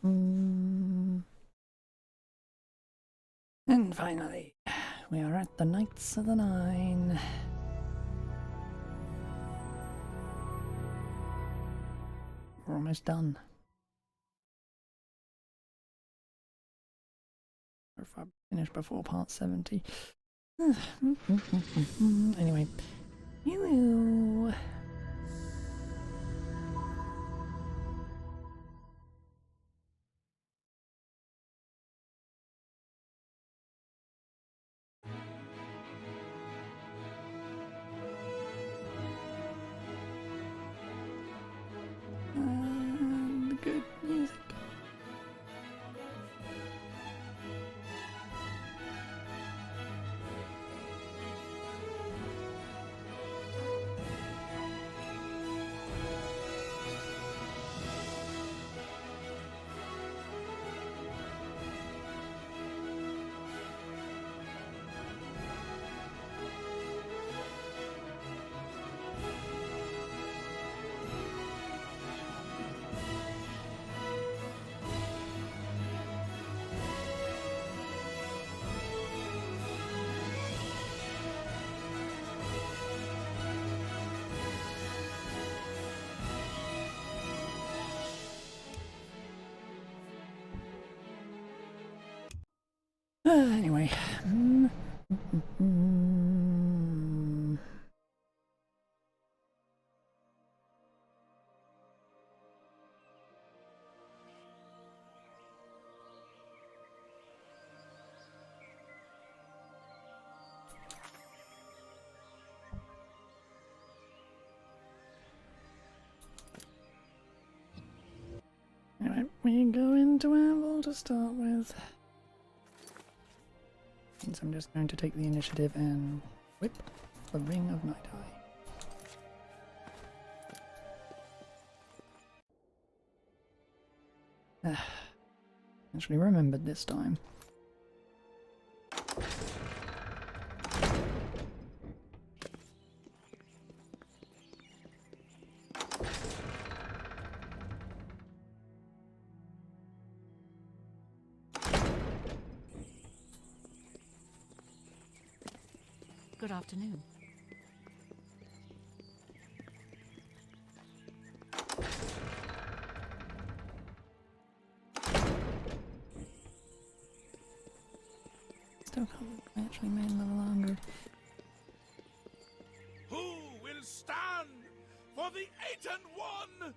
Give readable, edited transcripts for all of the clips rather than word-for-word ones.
And finally, we are at the Knights of the Nine. We're almost done. Or if I finish before part 70. Anyway. Hello. Good music. Anyway. Alright, we go into Anvil to start with. And so I'm just going to take the initiative and whip the Ring of Night Eye. Actually remembered this time. Good afternoon. Still can't actually main level 100. Who will stand for the 8 and 1?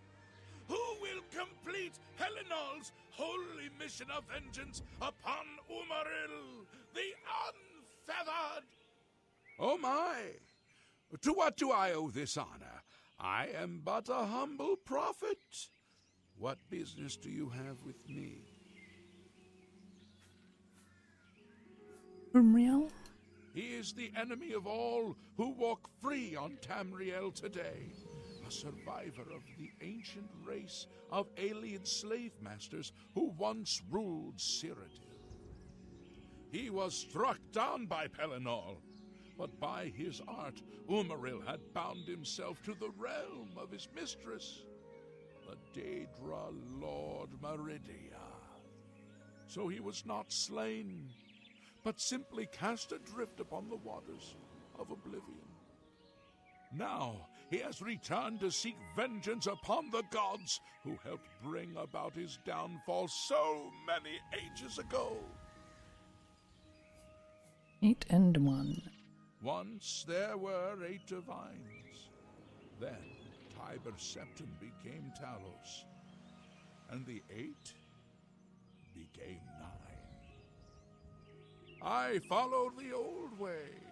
Who will complete Helenol's holy mission of vengeance upon Umaril, the unfeathered? Oh my! To what do I owe this honor? I am but a humble prophet. What business do you have with me? Umriel? He is the enemy of all who walk free on Tamriel today. A survivor of the ancient race of alien slave masters who once ruled Cyrodiil. He was struck down by Pelinal, but by his art, Umaril had bound himself to the realm of his mistress, the Daedra Lord Meridia. So he was not slain, but simply cast adrift upon the waters of Oblivion. Now he has returned to seek vengeance upon the gods who helped bring about his downfall so many ages ago. 8 and 1. Once there were 8 divines. Then Tiber Septim became Talos, and the 8 became 9. I followed the old way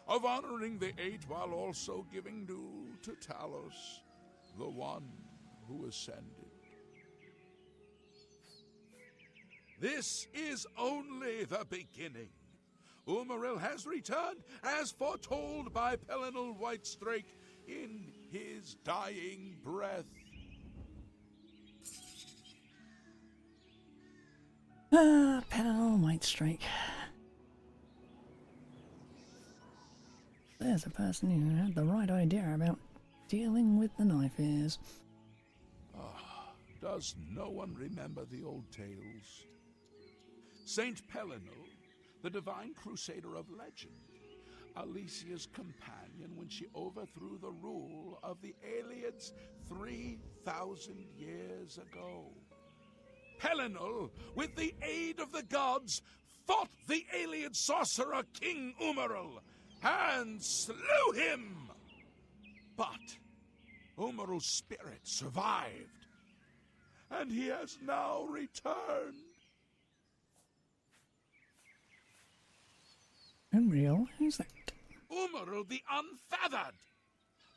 of honoring the 8 while also giving due to Talos, the one who ascended. This is only the beginning. Umaril has returned, as foretold by Pelinal Whitestrake in his dying breath. Pelinal Whitestrake. There's a person who had the right idea about dealing with the knife ears. Does no one remember the old tales? Saint Pelinal, the divine crusader of legend, Alicia's companion when she overthrew the rule of the Aelids 3,000 years ago. Pelinal, with the aid of the gods, fought the Aeliad sorcerer King Umaril and slew him. But Umaril's spirit survived, and he has now returned. Unreal? Who's that? Umaril the Unfeathered,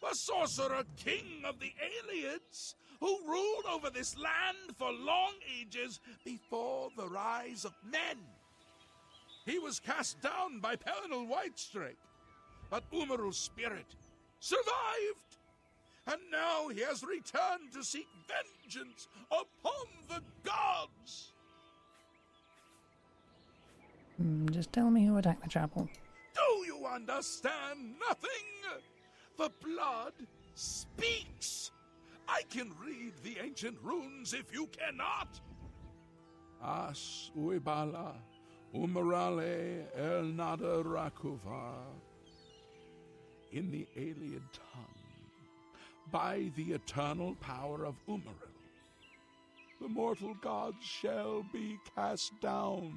the sorcerer king of the Aelids, who ruled over this land for long ages before the rise of men. He was cast down by Pelinal Whitestrake, but Umaril's spirit survived, and now he has returned to seek vengeance upon the gods. Just tell me who attacked the chapel. Do you understand nothing? The blood speaks. I can read the ancient runes if you cannot. As uibala umarale el nada rakuva. In the Aeliad tongue, by the eternal power of Umaril, the mortal gods shall be cast down.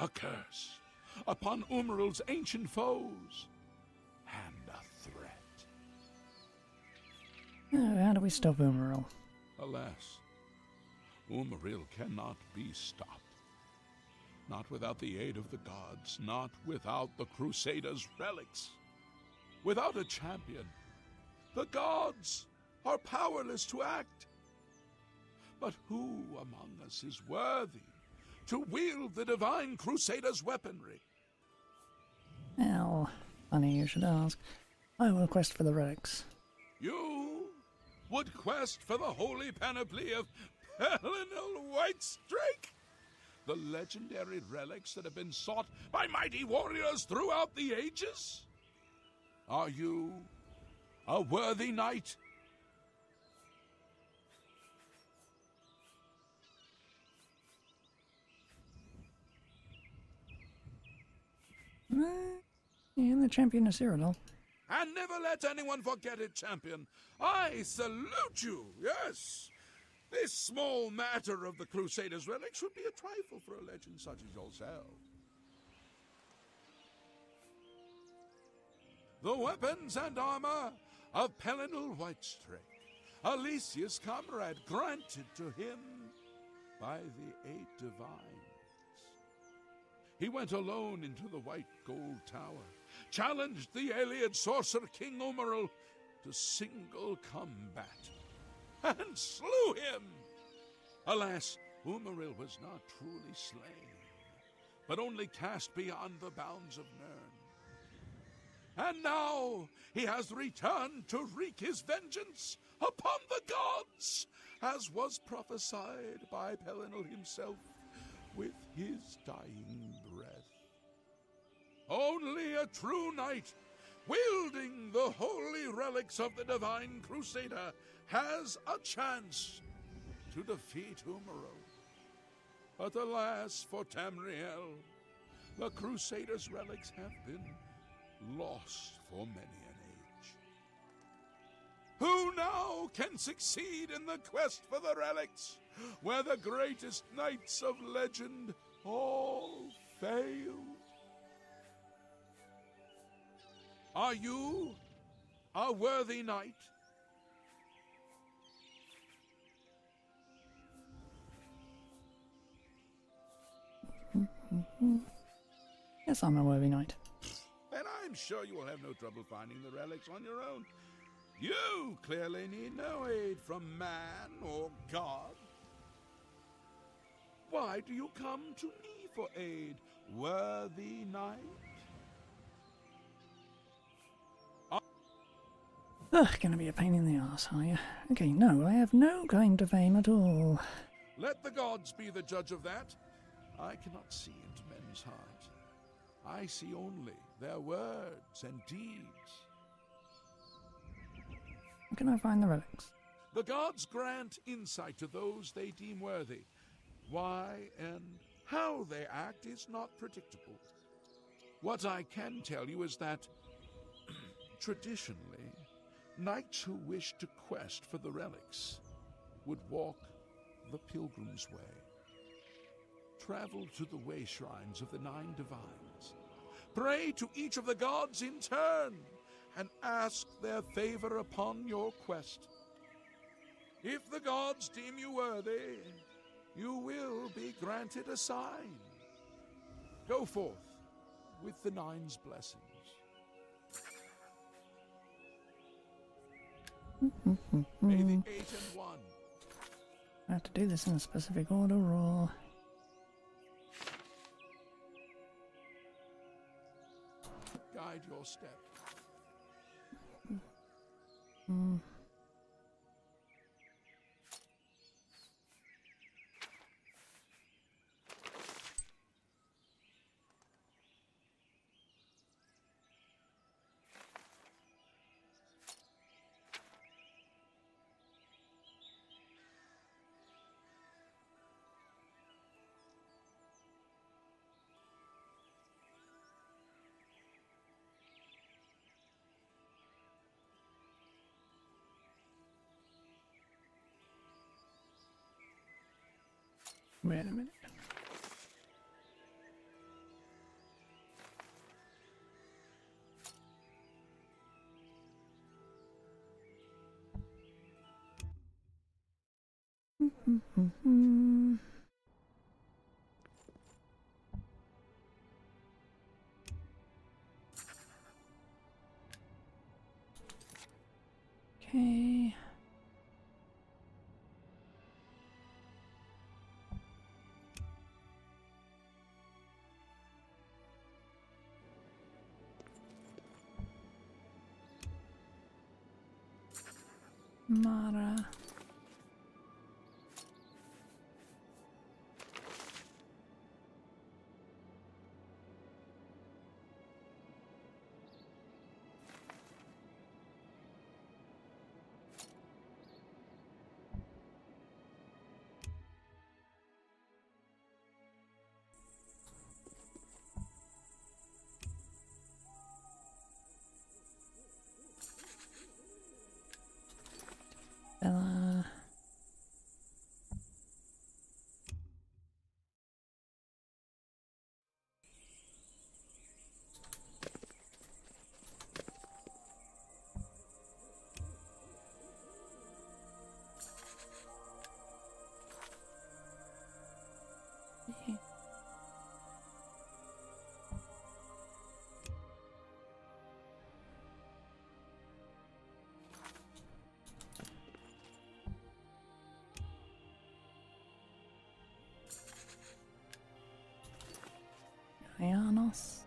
A curse upon Umaril's ancient foes, and a threat. Oh, how do we stop Umaril? Alas, Umaril cannot be stopped. Not without the aid of the gods, not without the Crusaders' relics. Without a champion, the gods are powerless to act. But who among us is worthy to wield the divine Crusader's weaponry? Well, funny you should ask. I will quest for the relics. You would quest for the holy panoply of Pelinal Whitestrake? The legendary relics that have been sought by mighty warriors throughout the ages? Are you a worthy knight? Yeah, the champion of Cyrano. And never let anyone forget it, champion. I salute you, yes. This small matter of the Crusaders' relics would be a trifle for a legend such as yourself. The weapons and armor of Pelinal Whitestrake, Alicia's comrade, granted to him by the 8 divines. He went alone into the white gold tower, challenged the Aeliad sorcerer King Umaril to single combat, and slew him. Alas, Umaril was not truly slain, but only cast beyond the bounds of Nirn. And now he has returned to wreak his vengeance upon the gods, as was prophesied by Pelinal himself with his dying breath. Only a true knight, wielding the holy relics of the divine Crusader, has a chance to defeat Umaril. But alas for Tamriel, the Crusader's relics have been lost for many an age. Who now can succeed in the quest for the relics, where the greatest knights of legend all failed? Are you a worthy knight? Yes, I'm a worthy knight. Then I'm sure you will have no trouble finding the relics on your own. You clearly need no aid from man or God. Why do you come to me for aid, worthy knight? Ugh, gonna be a pain in the arse, are you? Okay, no, I have no claim to fame at all. Let the gods be the judge of that. I cannot see into men's hearts. I see only their words and deeds. Where can I find the relics? The gods grant insight to those they deem worthy. Why and how they act is not predictable. What I can tell you is that, traditionally, knights who wish to quest for the relics would walk the pilgrim's way, travel to the way shrines of the 9 divines, pray to each of the gods in turn, and ask their favor upon your quest. If the gods deem you worthy, you will be granted a sign. Go forth with the 9's blessings. May the 8 and 1 I have to do this in a specific order, or... guide your step. Wait a minute. Okay. Mara. Bella. Yeah. Ayanos.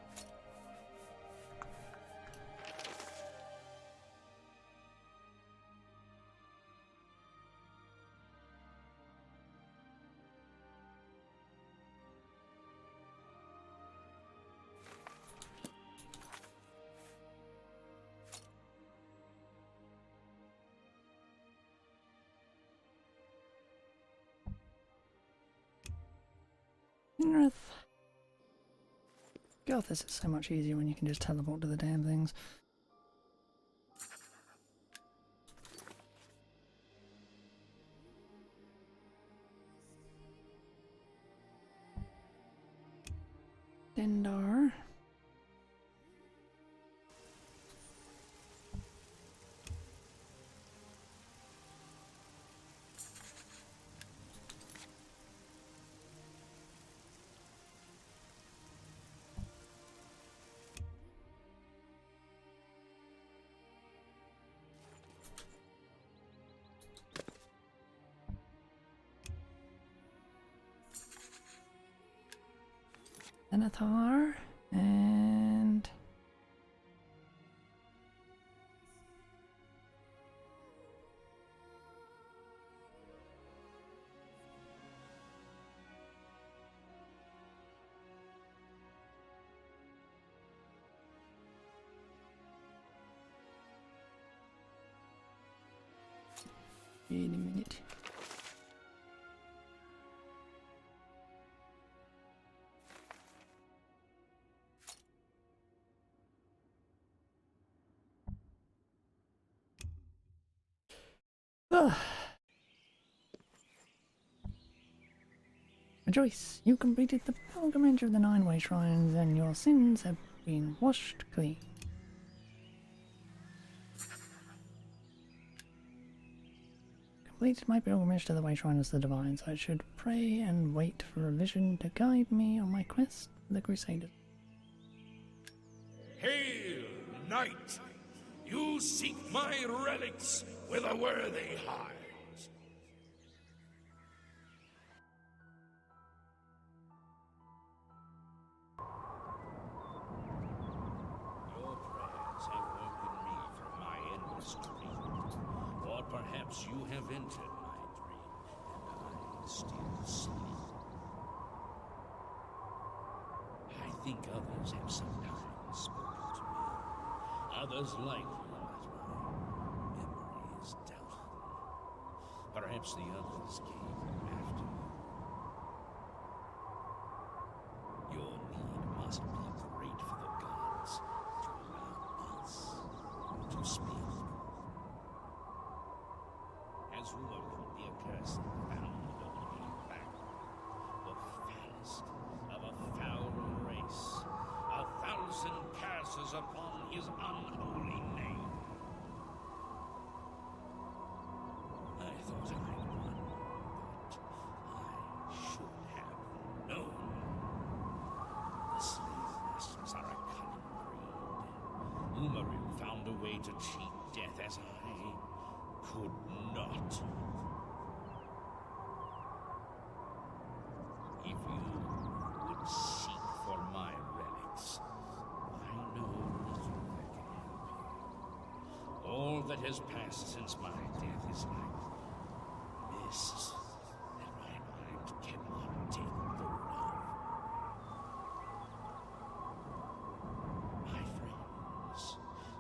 North. God, this is so much easier when you can just teleport to the damn things. Dendar. Anathar. And... Wait a minute. Ah. Rejoice, you completed the pilgrimage of the 9-way shrines and your sins have been washed clean. Completed my pilgrimage to the way shrine of the divines. I should pray and wait for a vision to guide me on my quest for the Crusaders. Hail, knight! You seek my relics with a worthy heart. Your prayers have woken me from my endless dream. Or perhaps you have entered my dream, and I still sleep. I think others have sometimes spoken to me. Others like you, but my memory is doubtful. Perhaps the others came after you. Your need must be great for the gods to allow us to speak. As rumor could be accursed and found only back, the fattest of a foul race, 1,000 curses upon his unholy name. I thought I'd won, but I should have known. The slave masters are a cunning breed. Umaril found a way to cheat death as I could not. If you would seek for my relics, I know little that can help you. All that has passed since my death is like mist that my mind cannot take hold of. My friends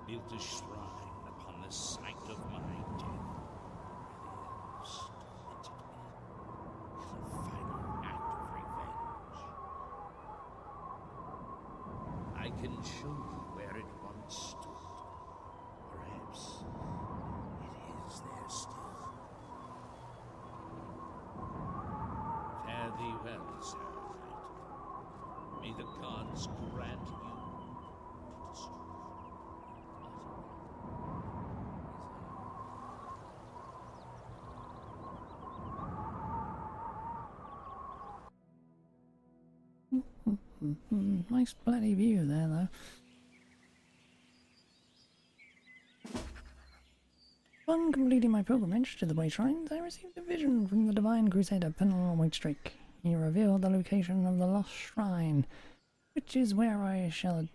built a shrine upon the site of my death, where the elves tormented me with a final act of revenge. I can show you where it once stood. Perhaps it is there still. Fare thee well, Sir Knight. May the gods grant you to destroy. Nice bloody view there, though. Upon completing my pilgrimage to the Way Shrines, I received a vision from the Divine Crusader Penel Wakestrake. He revealed the location of the Lost Shrine, which is where I should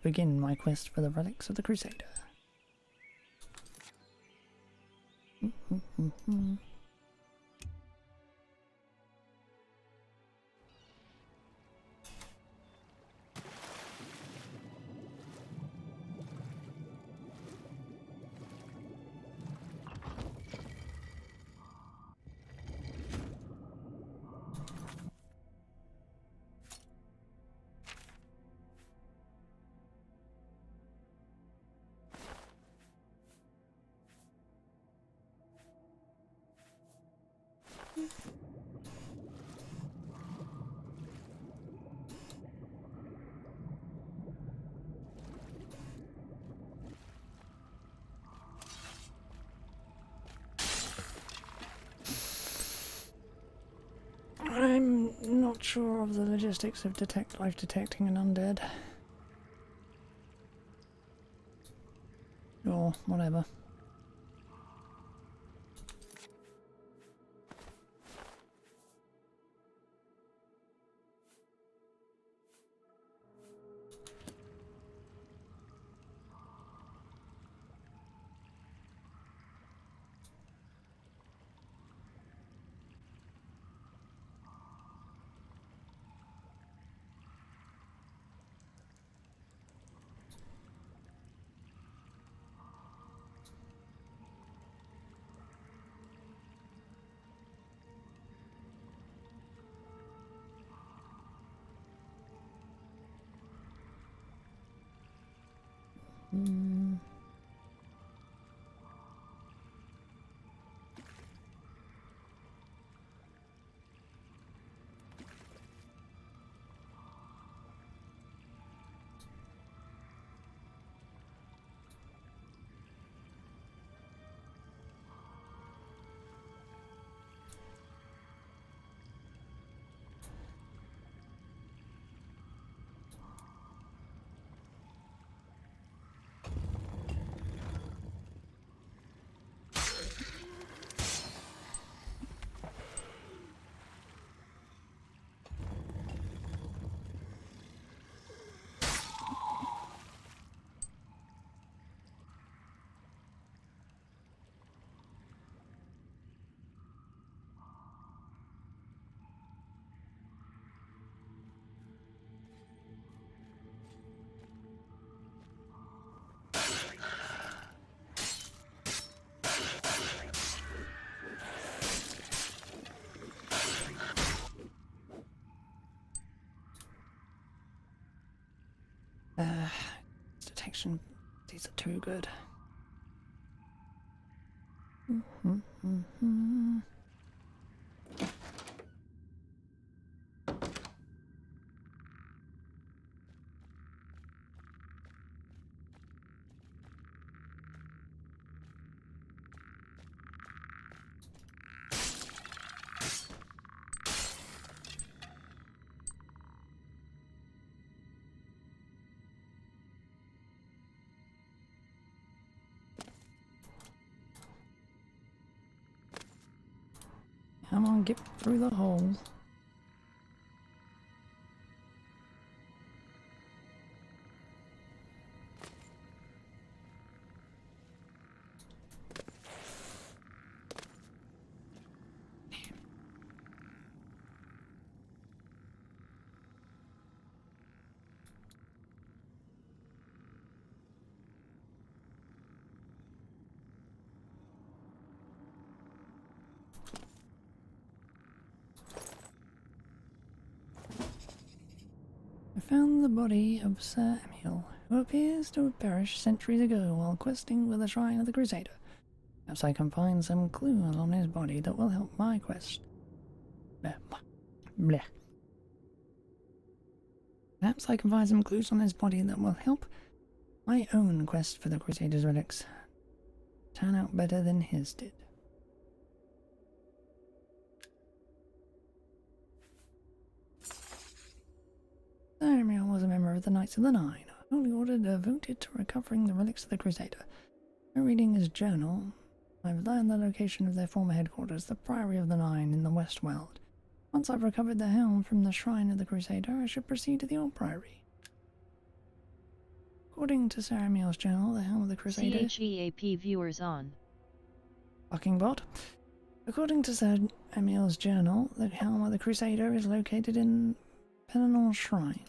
begin my quest for the relics of the Crusader. I'm not sure of the logistics of life detecting an undead. Or whatever. collection. These are too good. Come on, get through the hole. I found the body of Sir Emil, who appears to have perished centuries ago while questing with the Shrine of the Crusader. Perhaps I can find some clues on his body that will help my quest. Blech. Blech. Perhaps I can find some clues on his body that will help my own quest for the Crusader's relics turn out better than his did. Sir Emil was a member of the Knights of the Nine, a holy order devoted to recovering the relics of the Crusader. By reading his journal, I've learned the location of their former headquarters, the Priory of the Nine in the West World. Once I've recovered the helm from the Shrine of the Crusader, I should proceed to the Old Priory. According to Sir Emil's journal, the helm of the Crusader... CHEAP viewers on. Fucking bot. According to Sir Emil's journal, the helm of the Crusader is located in Penanal Shrine.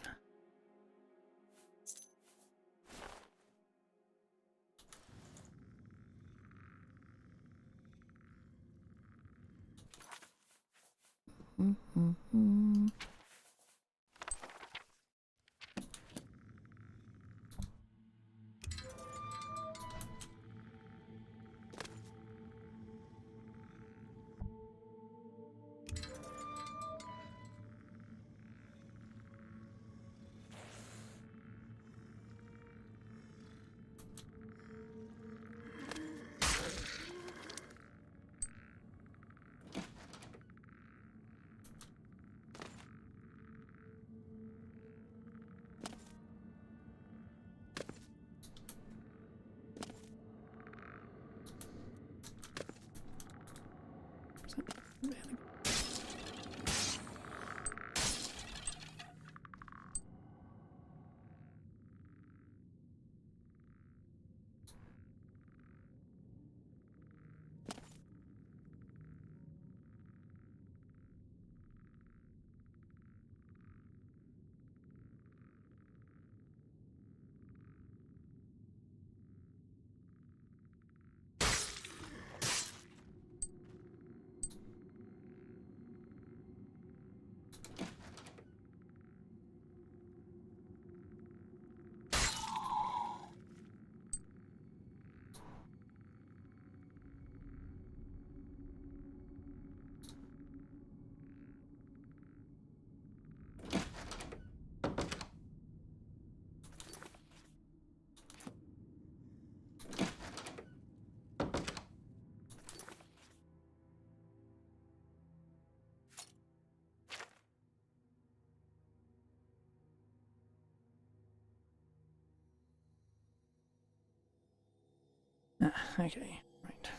Okay, right.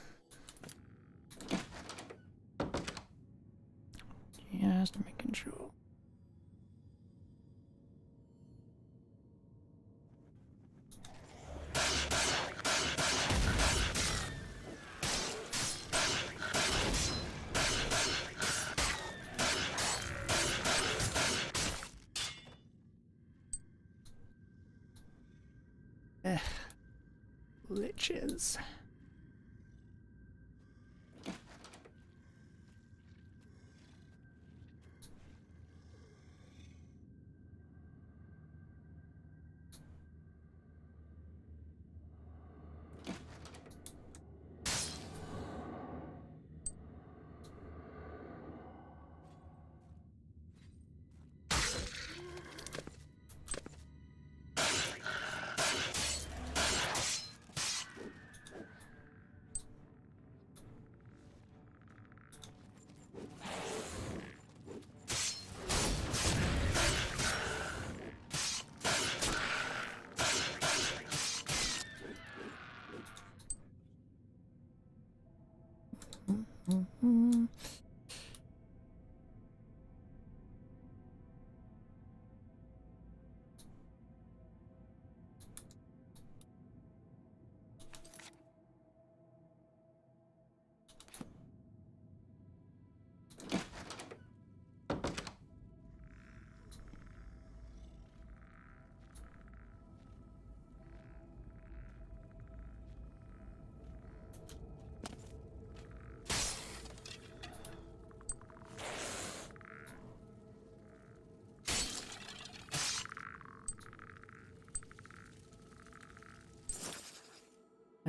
Just making sure. Liches.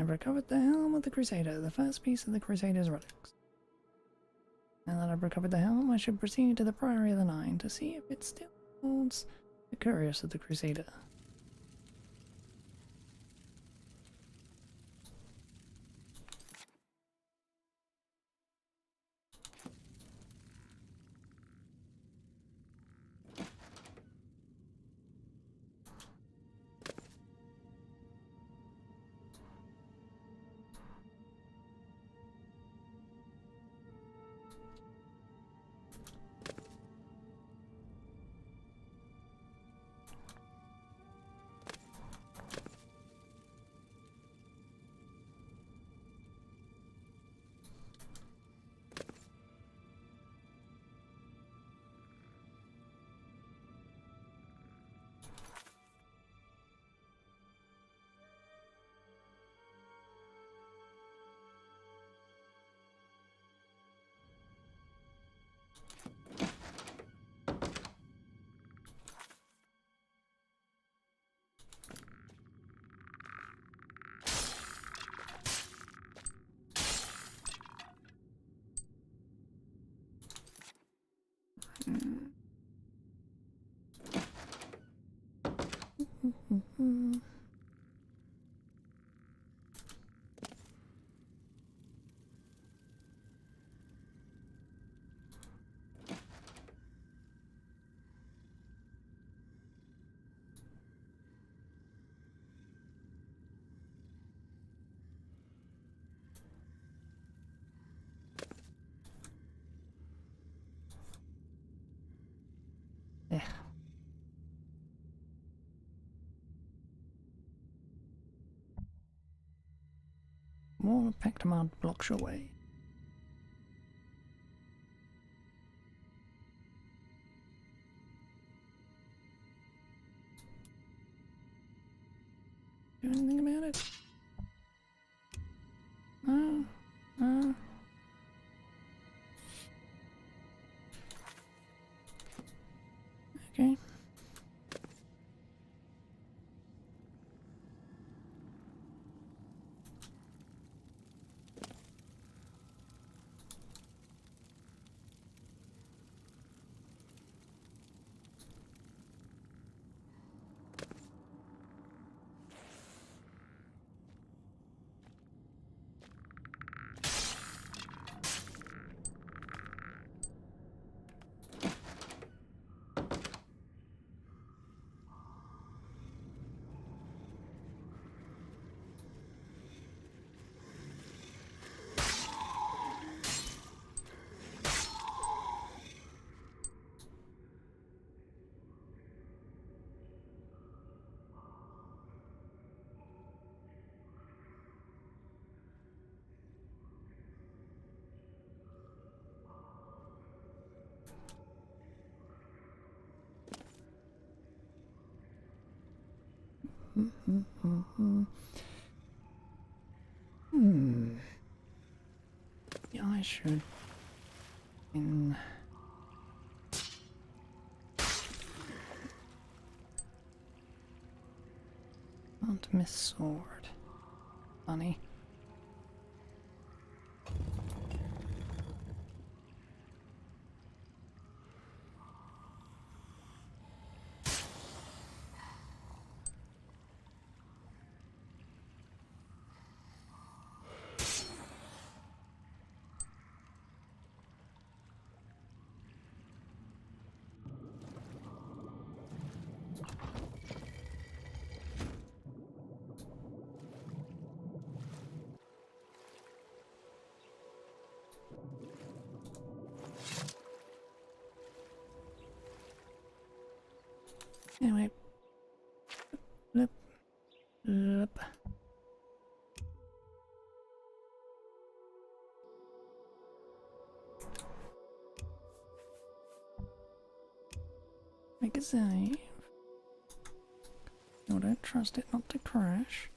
I've recovered the helm of the Crusader, the first piece of the Crusader's relics. Now that I've recovered the helm, I should proceed to the Priory of the Nine to see if it still holds the Curious of the Crusader. Yeah. More Pectamad blocks your way. Do anything about it? No. No. Okay. Yeah, I should. Can't miss sword. Funny. Anyway. Blip. Blip. Make a save. No, don't trust it not to crash.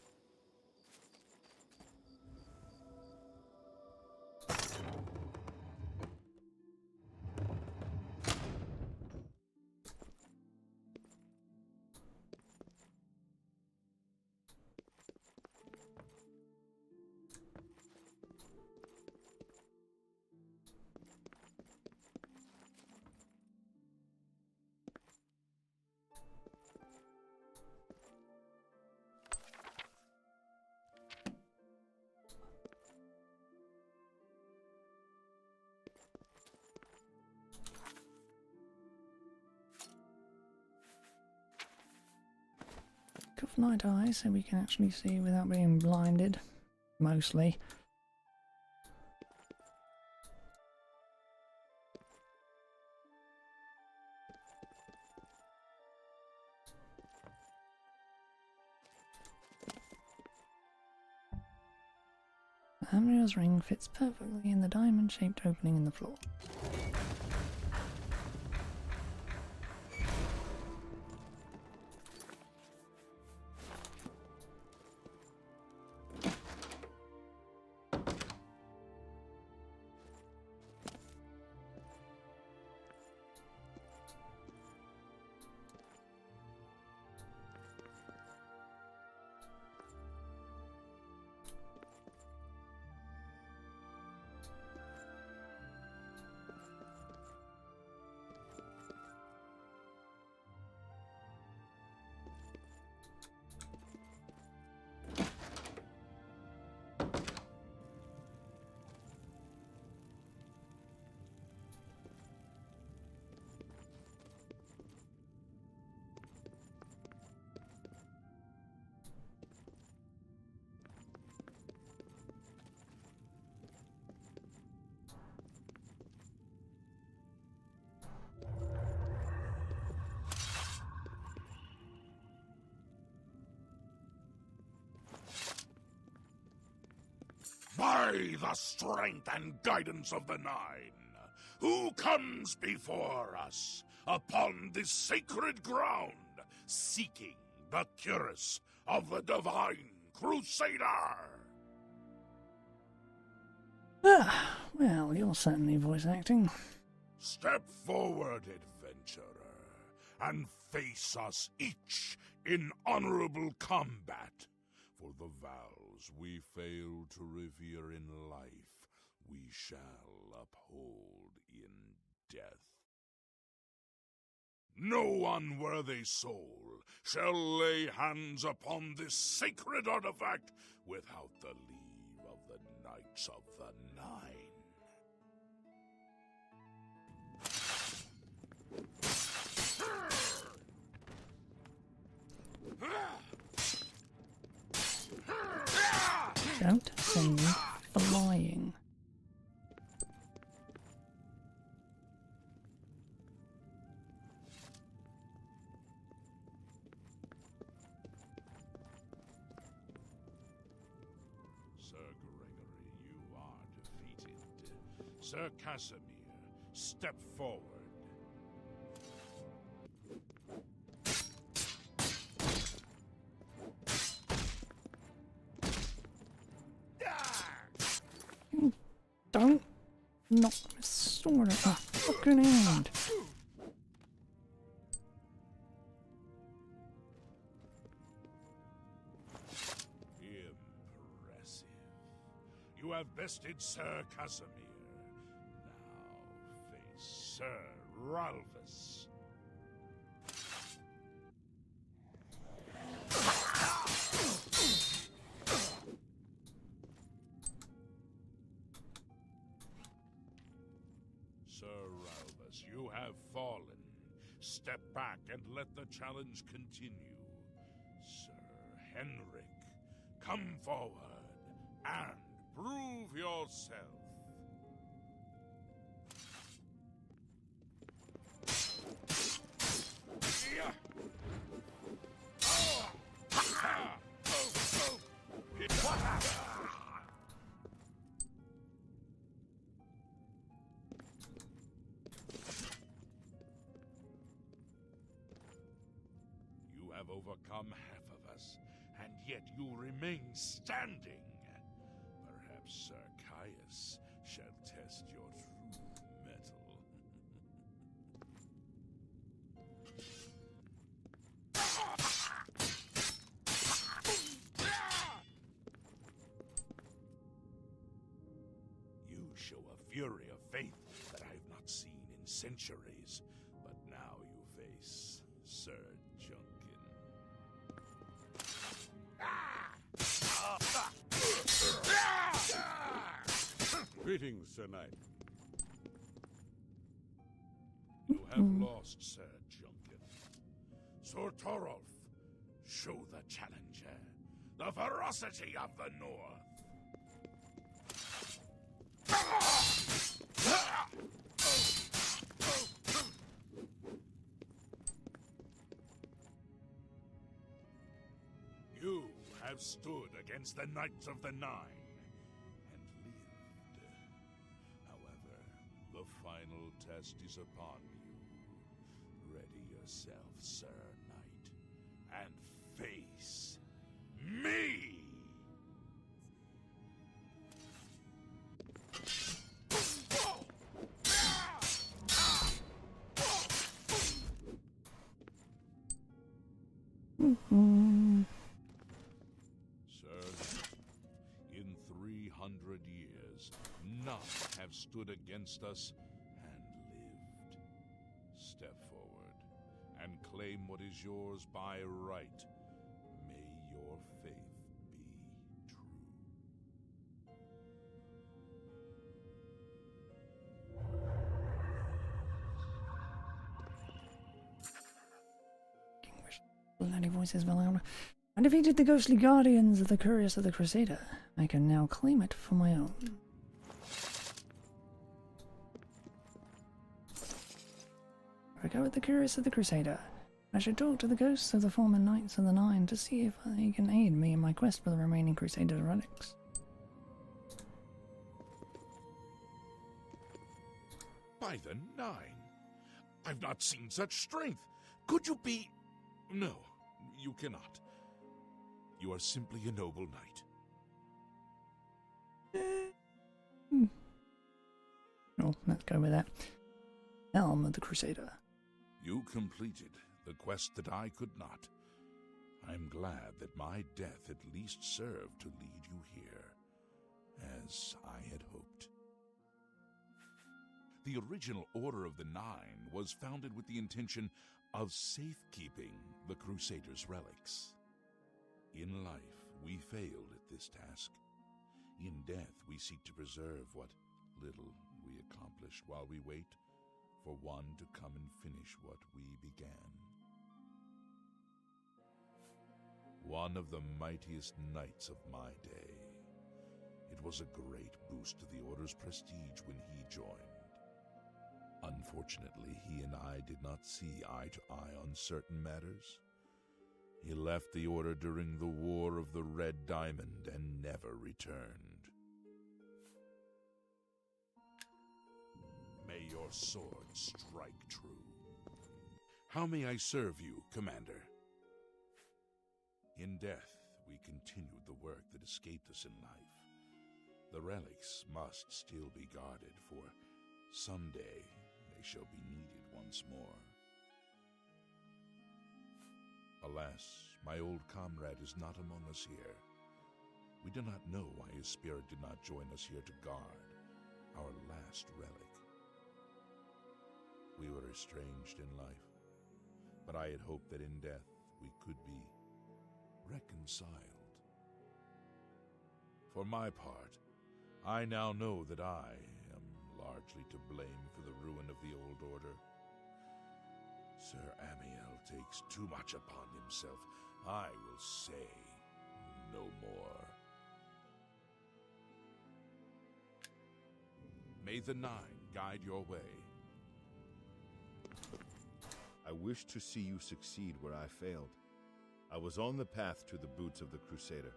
of night eyes so we can actually see without being blinded, mostly. Amriel's ring fits perfectly in the diamond-shaped opening in the floor. By the strength and guidance of the Nine, who comes before us upon this sacred ground, seeking the cuirass of the Divine Crusader? Ah, well, you're certainly voice acting. Step forward, adventurer, and face us each in honorable combat. For the vows we fail to revere in life, we shall uphold in death. No unworthy soul shall lay hands upon this sacred artifact without the leave of the Knights of the Nine. Don't send me flying. Sir Gregory, you are defeated. Sir Casimir, step forward. Don't knock my sword at my fucking hand. Impressive. You have bested Sir Casimir. Now face Sir Ralphus. Sir Ralphus, you have fallen. Step back and let the challenge continue. Sir Henrik, come forward and prove yourself. Yeah. Oh. Ah. Oh. Oh. Yeah. You have overcome half of us, and yet you remain standing. Perhaps Sir Caius shall test your true mettle. You show a fury of faith that I have not seen in centuries, but now you face Sir Junkin. Greetings, Sir Knight. You have lost, Sir Junkin. Sir Torolf, Show the challenger the ferocity of the North. You have stood against the Knights of the Nine and lived. However, the final test is upon you. Ready yourself, Sir Knight, and face me! Sir, in 300 years, none have stood against us and lived. Step forward and claim what is yours by right. May your faith be true. Bloody voices were louder. I defeated the ghostly guardians of the Curious of the Crusader. I can now claim it for my own. I go with the Curious of the Crusader. I should talk to the ghosts of the former Knights of the Nine to see if they can aid me in my quest for the remaining Crusader's relics. By the Nine! I've not seen such strength! Could you be... No, you cannot. You are simply a noble knight. Oh, let's go with that. Helm of the Crusader. You completed the quest that I could not. I'm glad that my death at least served to lead you here, as I had hoped. The original Order of the Nine was founded with the intention of safekeeping the Crusaders' relics. In life, we failed at this task. In death, we seek to preserve what little we accomplished while we wait for one to come and finish what we began. One of the mightiest knights of my day. It was a great boost to the Order's prestige when he joined. Unfortunately, he and I did not see eye to eye on certain matters. He left the Order during the War of the Red Diamond and never returned. May your sword strike true. How may I serve you, Commander? In death, we continued the work that escaped us in life. The relics must still be guarded, for someday they shall be needed once more. Alas, my old comrade is not among us here. We do not know why his spirit did not join us here to guard our last relic. We were estranged in life, but I had hoped that in death we could be reconciled. For my part, I now know that I am largely to blame for the ruin of the old order. Sir Amiel takes too much upon himself. I will say no more. May the Nine guide your way. I wish to see you succeed where I failed. I was on the path to the boots of the Crusader,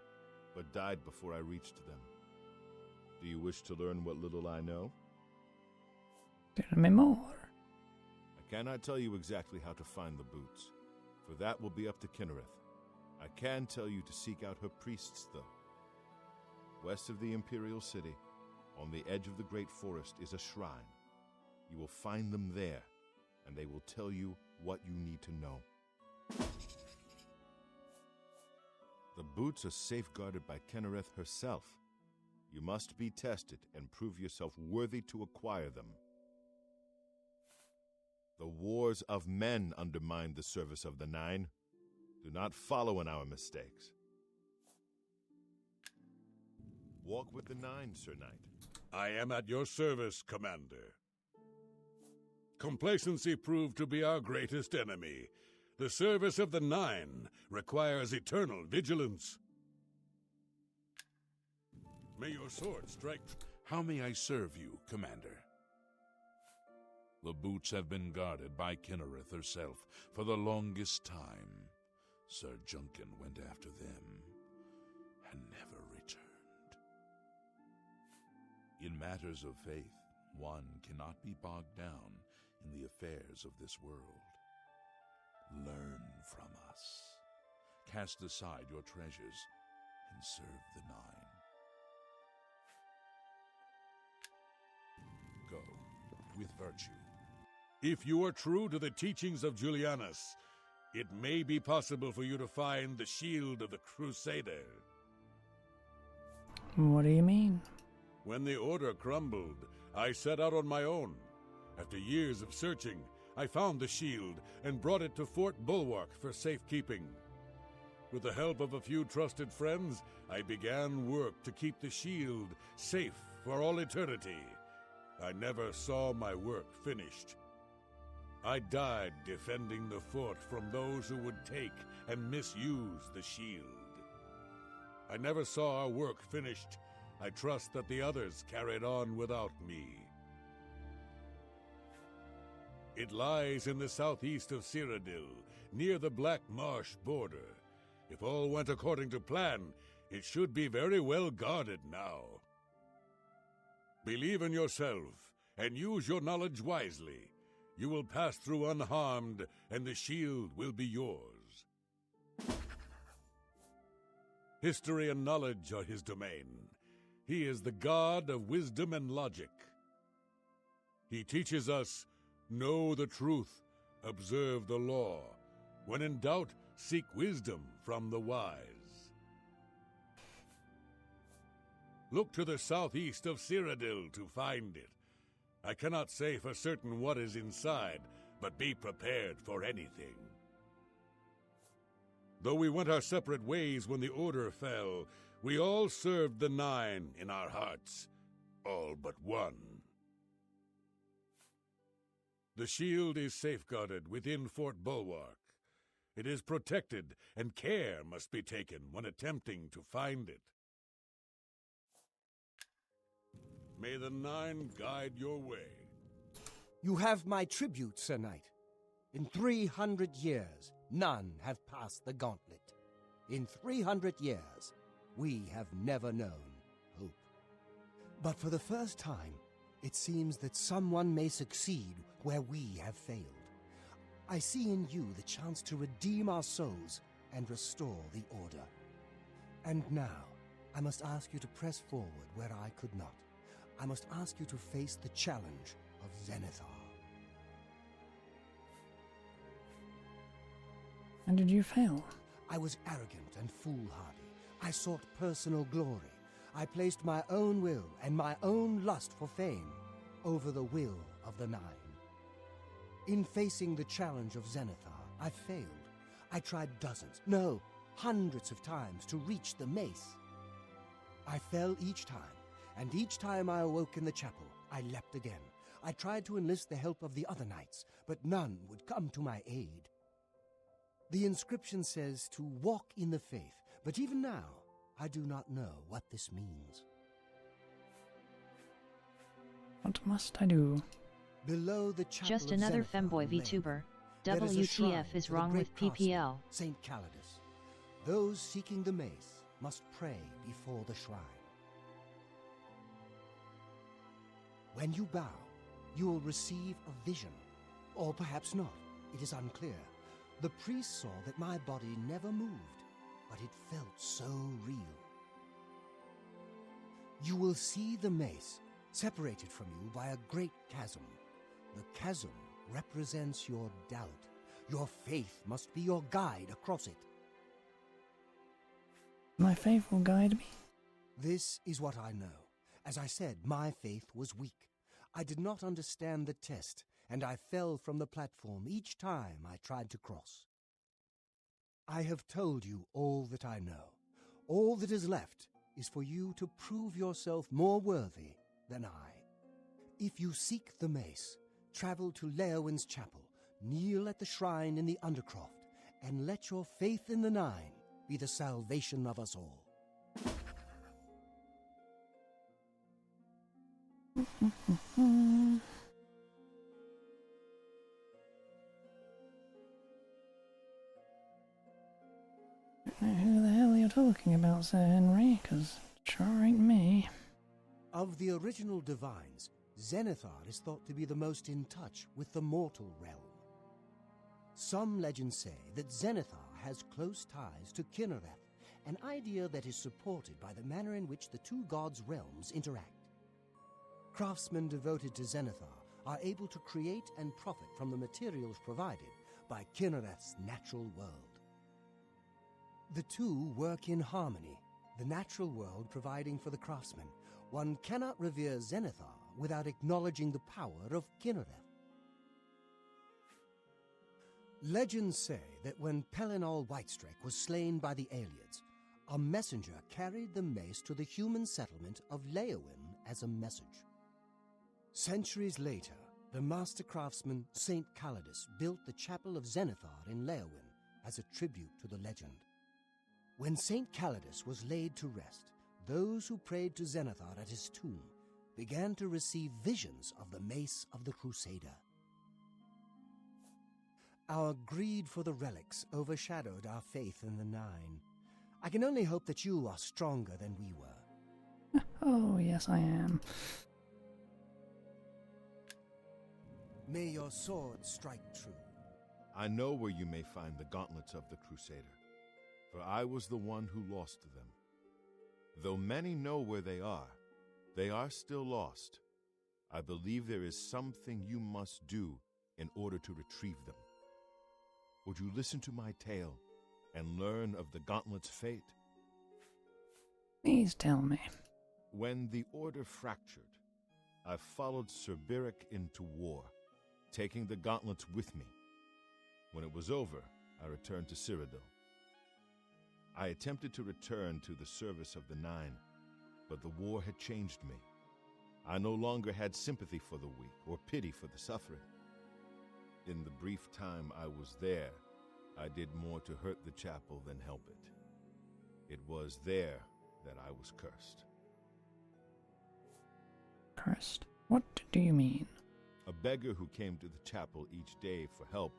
but died before I reached them. Do you wish to learn what little I know? Tell me more. I cannot tell you exactly how to find the boots, for that will be up to Kinnereth. I can tell you to seek out her priests, though. West of the Imperial City, on the edge of the Great Forest, is a shrine. You will find them there, and they will tell you what you need to know. The boots are safeguarded by Kinnereth herself. You must be tested and prove yourself worthy to acquire them. The wars of men undermine the service of the Nine. Do not follow in our mistakes. Walk with the Nine, Sir Knight. I am at your service, Commander. Complacency proved to be our greatest enemy. The service of the Nine requires eternal vigilance. May your sword strike. How may I serve you, Commander? The boots have been guarded by Kinnereth herself for the longest time. Sir Junkin went after them and never returned. In matters of faith, one cannot be bogged down in the affairs of this world. Learn from us. Cast aside your treasures and serve the Nine. Go with virtue. If you are true to the teachings of Julianus, it may be possible for you to find the shield of the Crusader. What do you mean? When the Order crumbled, I set out on my own. After years of searching, I found the shield and brought it to Fort Bulwark for safekeeping. With the help of a few trusted friends, I began work to keep the shield safe for all eternity. I never saw my work finished. I died defending the fort from those who would take and misuse the shield. I never saw our work finished. I trust that the others carried on without me. It lies in the southeast of Cyrodiil, near the Black Marsh border. If all went according to plan, it should be very well guarded now. Believe in yourself, and use your knowledge wisely. You will pass through unharmed, and the shield will be yours. History and knowledge are his domain. He is the god of wisdom and logic. He teaches us, know the truth, observe the law. When in doubt, seek wisdom from the wise. Look to the southeast of Cyrodiil to find it. I cannot say for certain what is inside, but be prepared for anything. Though we went our separate ways when the Order fell, we all served the Nine in our hearts, all but one. The shield is safeguarded within Fort Bulwark. It is protected, and care must be taken when attempting to find it. May the Nine guide your way. You have my tribute, Sir Knight. In 300 years, none have passed the gauntlet. In 300 years, we have never known hope. But for the first time, it seems that someone may succeed where we have failed. I see in you the chance to redeem our souls and restore the Order. And now, I must ask you to press forward where I could not. I must ask you to face the challenge of Zenithar. And did you fail? I was arrogant and foolhardy. I sought personal glory. I placed my own will and my own lust for fame over the will of the Nine. In facing the challenge of Zenithar, I failed. I tried dozens, no, hundreds of times to reach the mace. I fell each time, and each time I awoke in the chapel, I leapt again. I tried to enlist the help of the other knights, but none would come to my aid. The inscription says to walk in the faith, but even now, I do not know what this means. What must I do? Below the chapel Just of another Zenithar femboy lay, VTuber. there is a shrine WTF is to the wrong great with PPL. craftsman, Saint Calidus. Those seeking the mace must pray before the shrine. When you bow, you will receive a vision. Or perhaps not. It is unclear. The priest saw that my body never moved, but it felt so real. You will see the mace, separated from you by a great chasm. The chasm represents your doubt. Your faith must be your guide across it. My faith will guide me. This is what I know. As I said, my faith was weak. I did not understand the test, and I fell from the platform each time I tried to cross. I have told you all that I know. All that is left is for you to prove yourself more worthy than I. If you seek the mace, travel to Leowin's chapel, kneel at the shrine in the Undercroft, and let your faith in the Nine be the salvation of us all. Don't know who the hell you're talking about, Sir Henry, 'cause it sure ain't me. Of the original divines, Zenithar is thought to be the most in touch with the mortal realm. Some legends say that Zenithar has close ties to Kinnereth, an idea that is supported by the manner in which the two gods' realms interact. Craftsmen devoted to Zenithar are able to create and profit from the materials provided by Kinnereth's natural world. The two work in harmony, the natural world providing for the craftsmen. One cannot revere Zenithar without acknowledging the power of Kinnereth. Legends say that when Pelinal Whitestrake was slain by the Aelids, a messenger carried the mace to the human settlement of Leowin as a message. Centuries later, the master craftsman St. Calidus built the Chapel of Zenithar in Leowin as a tribute to the legend. When St. Calidus was laid to rest, those who prayed to Zenithar at his tomb began to receive visions of the mace of the Crusader. Our greed for the relics overshadowed our faith in the Nine. I can only hope that you are stronger than we were. Oh, yes, I am. May your sword strike true. I know where you may find the gauntlets of the Crusader, for I was the one who lost them. Though many know where they are still lost. I believe there is something you must do in order to retrieve them. Would you listen to my tale and learn of the gauntlet's fate? Please tell me. When the Order fractured, I followed Sir Beric into war, taking the gauntlets with me. When it was over, I returned to Cyrodiil. I attempted to return to the service of the Nine, but the war had changed me. I no longer had sympathy for the weak or pity for the suffering. In the brief time I was there, I did more to hurt the chapel than help it. It was there that I was cursed. Cursed? What do you mean? A beggar who came to the chapel each day for help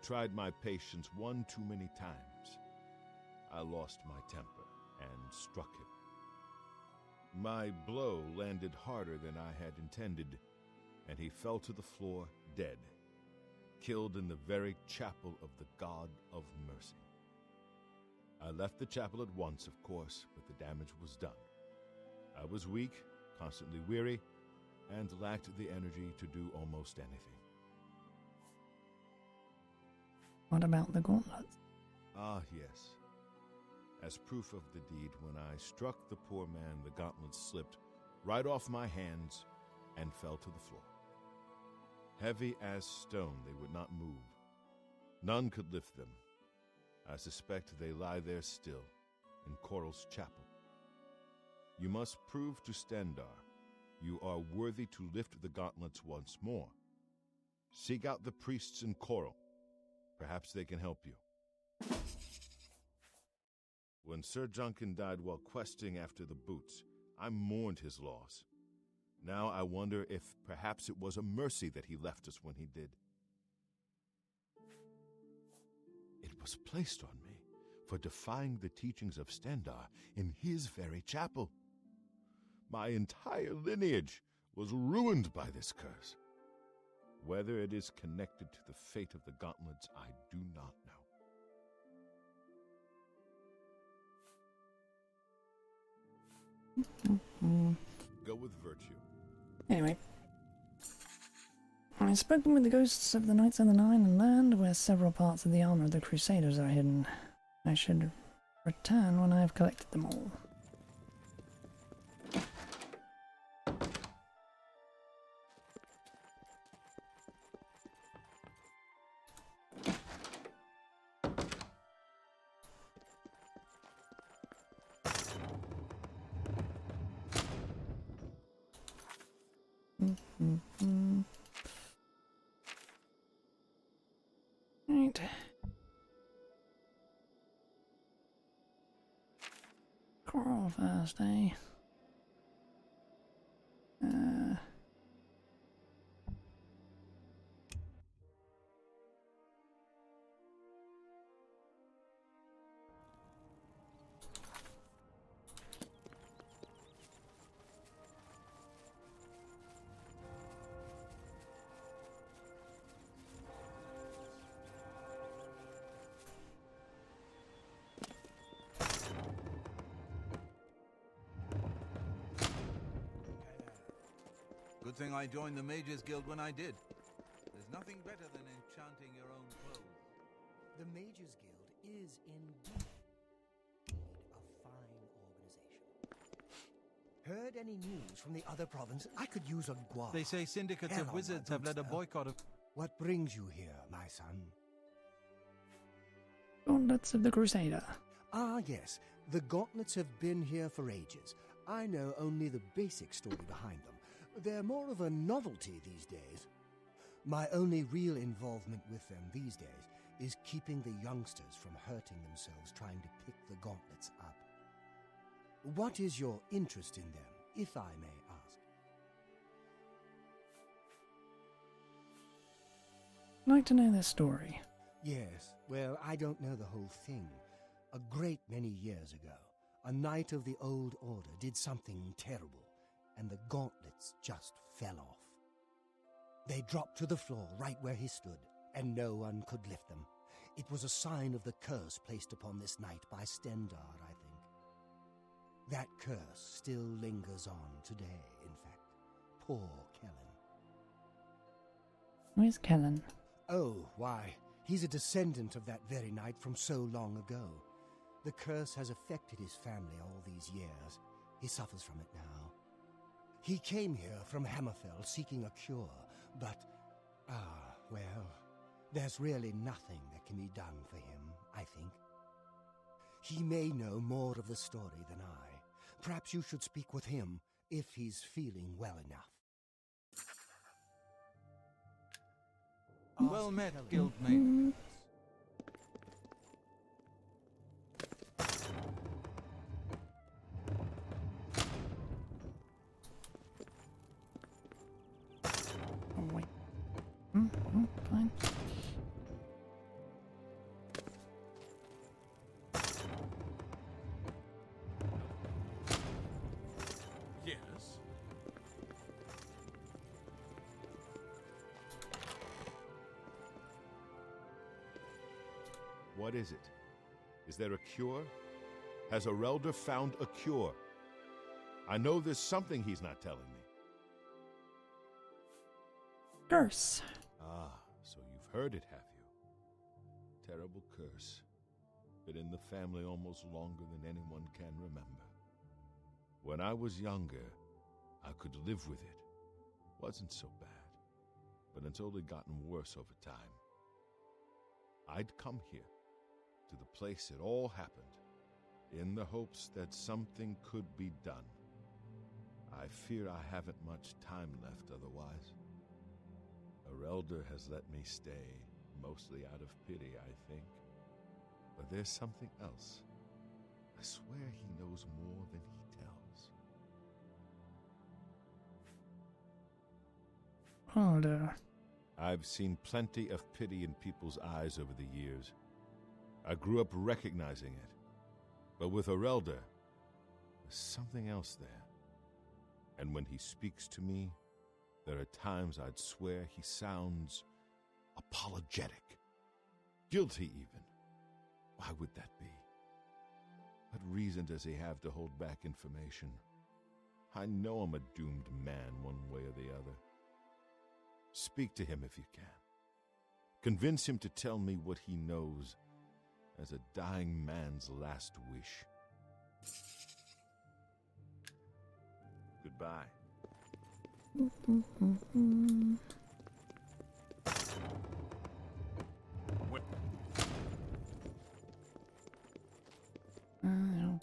tried my patience one too many times. I lost my temper and struck him. My blow landed harder than I had intended, and he fell to the floor dead, killed in the very chapel of the God of Mercy. I left the chapel at once, of course, but the damage was done. I was weak, constantly weary, and lacked the energy to do almost anything. What about the gauntlets? Ah, yes. As proof of the deed, when I struck the poor man, the gauntlets slipped right off my hands and fell to the floor. Heavy as stone, they would not move. None could lift them. I suspect they lie there still, in Coral's chapel. You must prove to Stendar you are worthy to lift the gauntlets once more. Seek out the priests in Coral. Perhaps they can help you. When Sir Juncan died while questing after the boots, I mourned his loss. Now I wonder if perhaps it was a mercy that he left us when he did. It was placed on me for defying the teachings of Stendar in his very chapel. My entire lineage was ruined by this curse. Whether it is connected to the fate of the gauntlets, I do not know. Go with virtue. Anyway. I've spoken with the ghosts of the Knights of the Nine and learned where several parts of the armor of the Crusaders are hidden. I should return when I have collected them all. Right. Quarrel first, eh? Good thing I joined the Mages Guild when I did. There's nothing better than enchanting your own clothes. The Mages Guild is indeed a fine organization. Heard any news from the other province? I could use a guard. They say syndicates Hell of on wizards my have led a boots, though. boycott of... What brings you here, my son? Gauntlets of the Crusader. Ah, yes. The gauntlets have been here for ages. I know only the basic story behind them. They're more of a novelty these days. My only real involvement with them these days is keeping the youngsters from hurting themselves trying to pick the gauntlets up. What is your interest in them, if I may ask? I'd like to know their story. Yes, well, I don't know the whole thing. A great many years ago, a knight of the Old Order did something terrible, and the gauntlets just fell off. They dropped to the floor right where he stood, and no one could lift them. It was a sign of the curse placed upon this knight by Stendar, I think. That curse still lingers on today, in fact. Poor Kellen. Where's Kellen? Oh, why, he's a descendant of that very knight from so long ago. The curse has affected his family all these years. He suffers from it now. He came here from Hammerfell seeking a cure, but, well, there's really nothing that can be done for him, I think. He may know more of the story than I. Perhaps you should speak with him if he's feeling well enough. Well met, guildmate. Oh, wait. Fine. Yes. What is it? Is there a cure? Has Arelder found a cure? I know there's something he's not telling me. Curse. Ah, so you've heard it, have you? Terrible curse. Been in the family almost longer than anyone can remember. When I was younger, I could live with it. Wasn't so bad. But it's only gotten worse over time. I'd come here, to the place it all happened, in the hopes that something could be done. I fear I haven't much time left otherwise. Arelder has let me stay, mostly out of pity, I think. But there's something else. I swear he knows more than he tells. Alder. I've seen plenty of pity in people's eyes over the years. I grew up recognizing it. But with Arelder, there's something else there. And when he speaks to me, there are times I'd swear he sounds apologetic. Guilty, even. Why would that be? What reason does he have to hold back information? I know I'm a doomed man one way or the other. Speak to him if you can. Convince him to tell me what he knows as a dying man's last wish. Goodbye.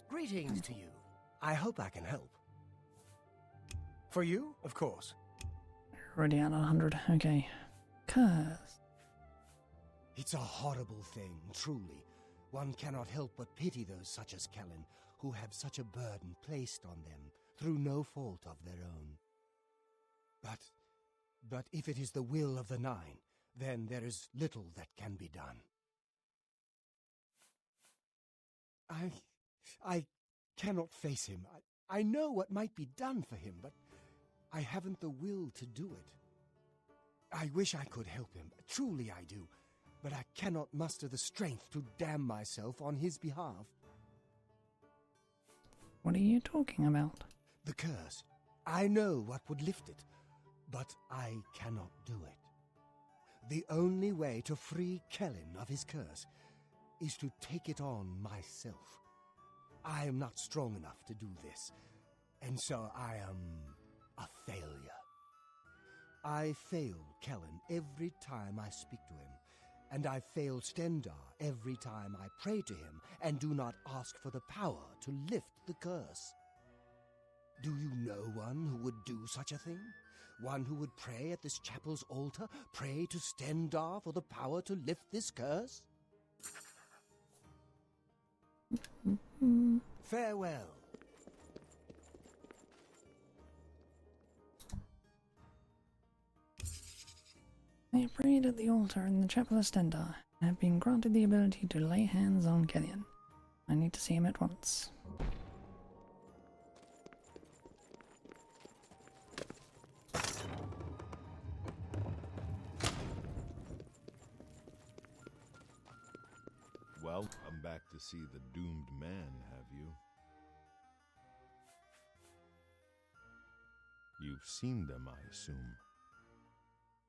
Greetings to you. I hope I can help. For you, of course. Already at 100. Okay. Curse. It's a horrible thing, truly. One cannot help but pity those such as Kellen, who have such a burden placed on them through no fault of their own. But if it is the will of the Nine, then there is little that can be done. I cannot face him. I know what might be done for him, but I haven't the will to do it. I wish I could help him, truly I do, but I cannot muster the strength to damn myself on his behalf. What are you talking about? The curse. I know what would lift it, but I cannot do it. The only way to free Kellen of his curse is to take it on myself. I am not strong enough to do this, and so I am a failure. I fail Kellen every time I speak to him, and I fail Stendar every time I pray to him and do not ask for the power to lift the curse. Do you know one who would do such a thing? One who would pray at this chapel's altar, pray to Stendar for the power to lift this curse? Farewell. I have prayed at the altar in the chapel of Stendar and have been granted the ability to lay hands on Killian. I need to see him at once. Well, come back to see the doomed man, have you? You've seen them, I assume.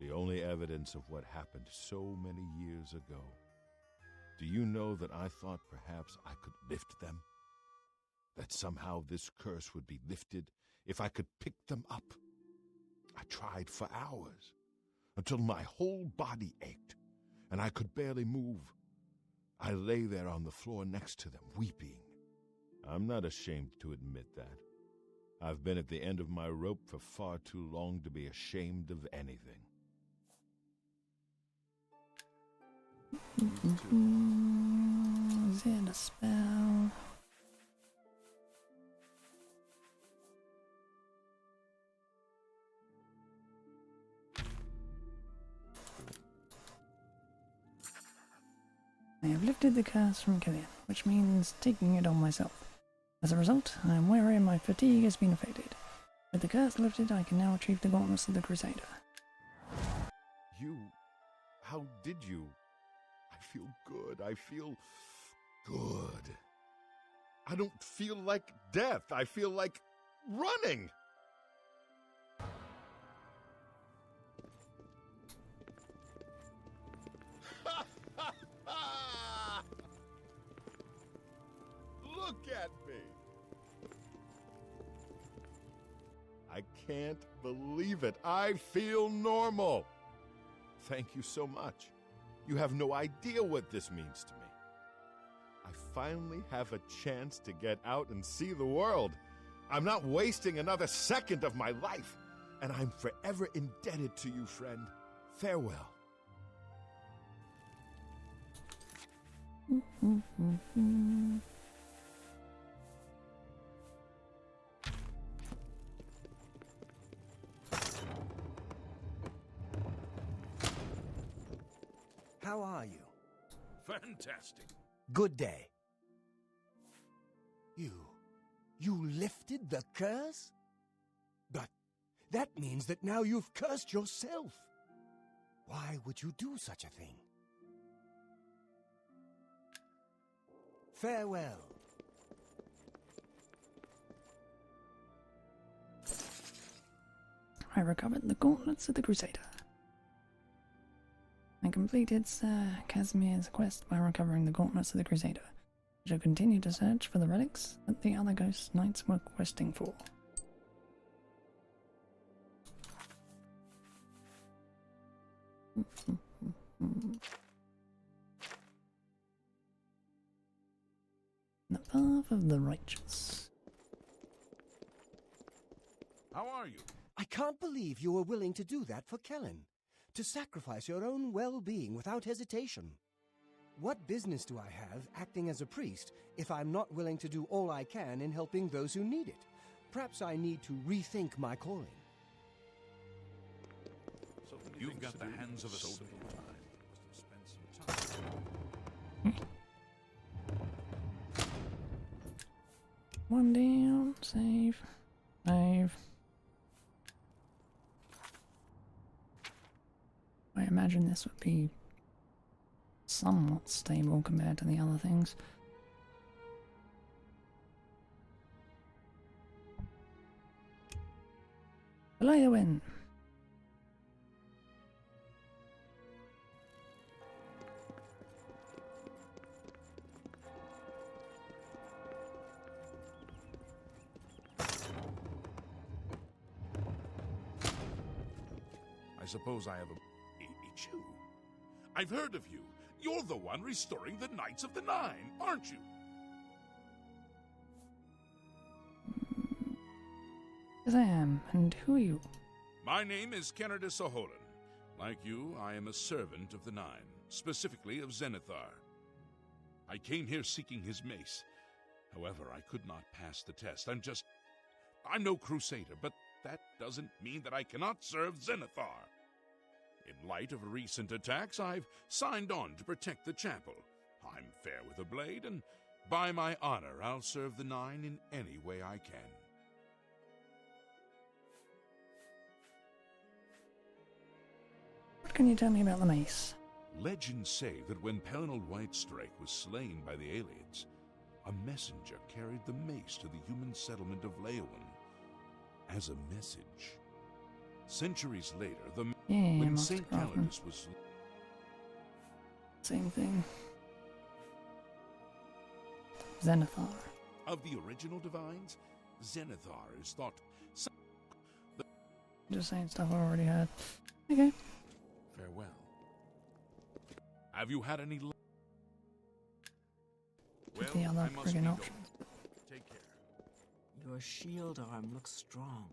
The only evidence of what happened so many years ago. Do you know that I thought perhaps I could lift them? That somehow this curse would be lifted if I could pick them up? I tried for hours, until my whole body ached, and I could barely move. I lay there on the floor next to them, weeping. I'm not ashamed to admit that. I've been at the end of my rope for far too long to be ashamed of anything. Is it a spell? I have lifted the curse from Killian, which means taking it on myself. As a result, I am weary and my fatigue has been abated. With the curse lifted, I can now retrieve the gauntlets of the Crusader. How did you? I feel good. I feel good. I don't feel like death. I feel like running. Look at me. I can't believe it. I feel normal. Thank you so much. You have no idea what this means to me. I finally have a chance to get out and see the world. I'm not wasting another second of my life, and I'm forever indebted to you, friend. Farewell. How are you? Fantastic. Good day. You lifted the curse? But that means that now you've cursed yourself. Why would you do such a thing? Farewell. I recovered the gauntlets of the Crusader. I completed Sir Casimir's quest by recovering the gauntlets of the Crusader. I shall continue to search for the relics that the other ghost knights were questing for. The path of the righteous. How are you? I can't believe you were willing to do that for Kellen. To sacrifice your own well-being without hesitation. What business do I have acting as a priest if I'm not willing to do all I can in helping those who need it? Perhaps I need to rethink my calling. You've got the hands of a soldier. One down, save, save. I imagine this would be somewhat stable compared to the other things. Belay the wind. I suppose I have it's you. I've heard of you. You're the one restoring the Knights of the Nine, aren't you? Yes, I am. And who are you? My name is Kennedy Saholan. Like you, I am a servant of the Nine, specifically of Zenithar. I came here seeking his mace. However, I could not pass the test. I'm no crusader, but that doesn't mean that I cannot serve Zenithar. In light of recent attacks, I've signed on to protect the chapel. I'm fair with a blade, and by my honor, I'll serve the Nine in any way I can. What can you tell me about the mace? Legends say that when Pelennor Whitestrike was slain by the aliens, a messenger carried the mace to the human settlement of Leowen as a message. Centuries later, when St. Calidus was... Same thing. Zenithar. Of the original divines, Zenithar is thought... Just saying stuff I already heard. Okay. Farewell. Have you had any luck? Well, The other I must be friggin' going. options. Take care. Your shield arm looks strong.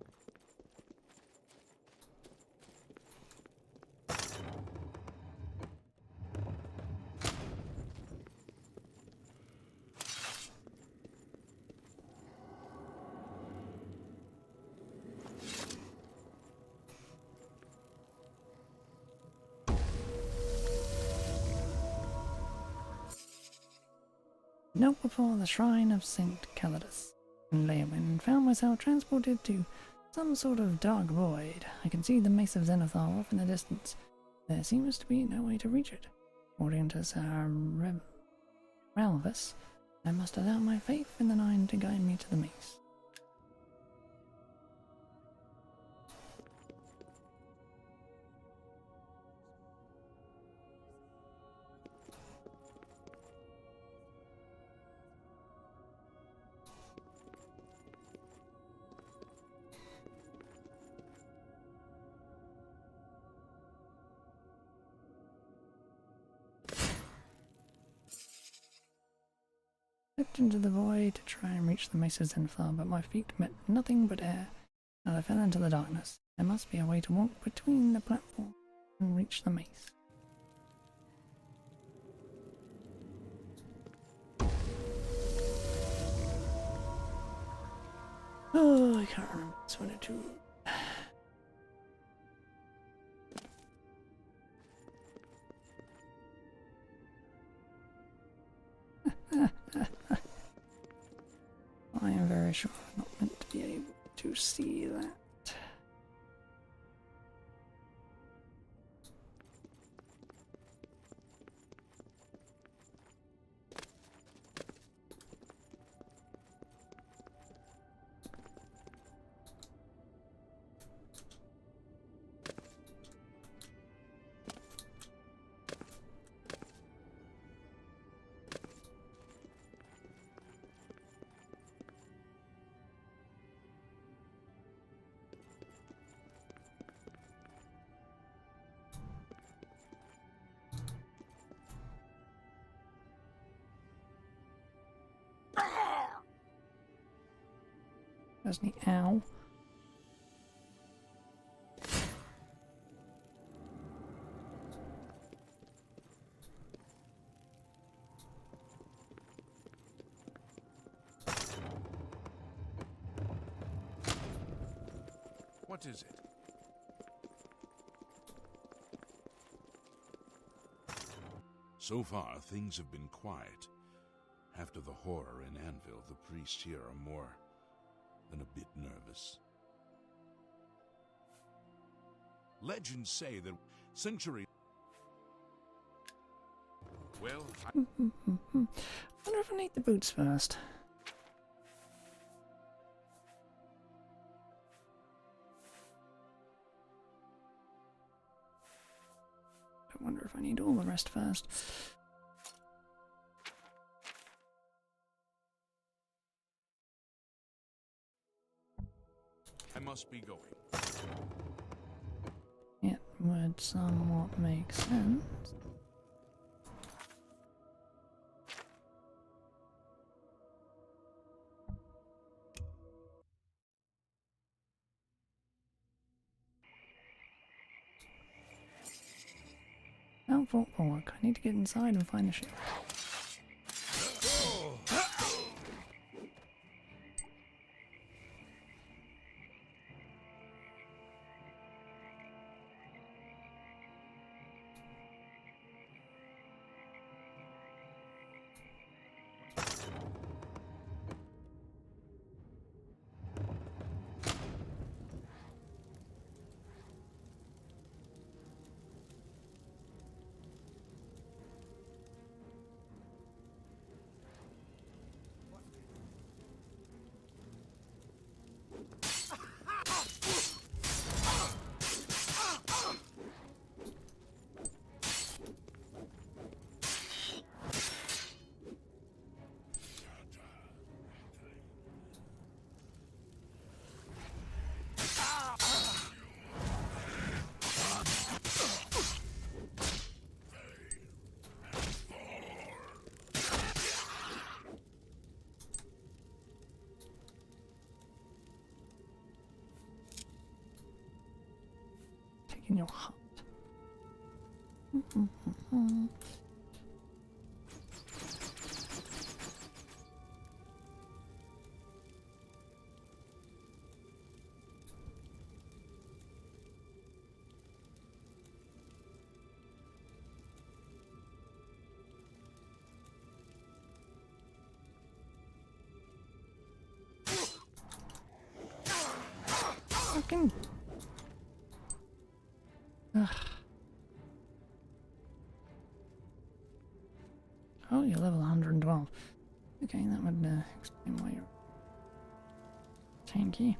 Knelt before the shrine of St. Calidus in Leowen and found myself transported to some sort of dark void. I can see the mace of Zenithar off in the distance. There seems to be no way to reach it. According to Sir Ralvis, I must allow my faith in the Nine to guide me to the mace. Stepped into the void to try and reach the mace of Zenithar, but my feet met nothing but air, and I fell into the darkness. There must be a way to walk between the platform and reach the mace. Oh, I can't remember this one or two. I am very sure I'm not meant to be able to see that. There's the owl. What is it? So far, things have been quiet. After the horror in Anvil, the priests here are more than a bit nervous. Legends say that centuries... Well, I wonder if I need the boots first. I wonder if I need all the rest first. I must be going. It would somewhat make sense. Now for work. I need to get inside and find the ship. In your heart. Fucking. Ugh. Oh, you're level 112. Okay, that would explain why you're tanky.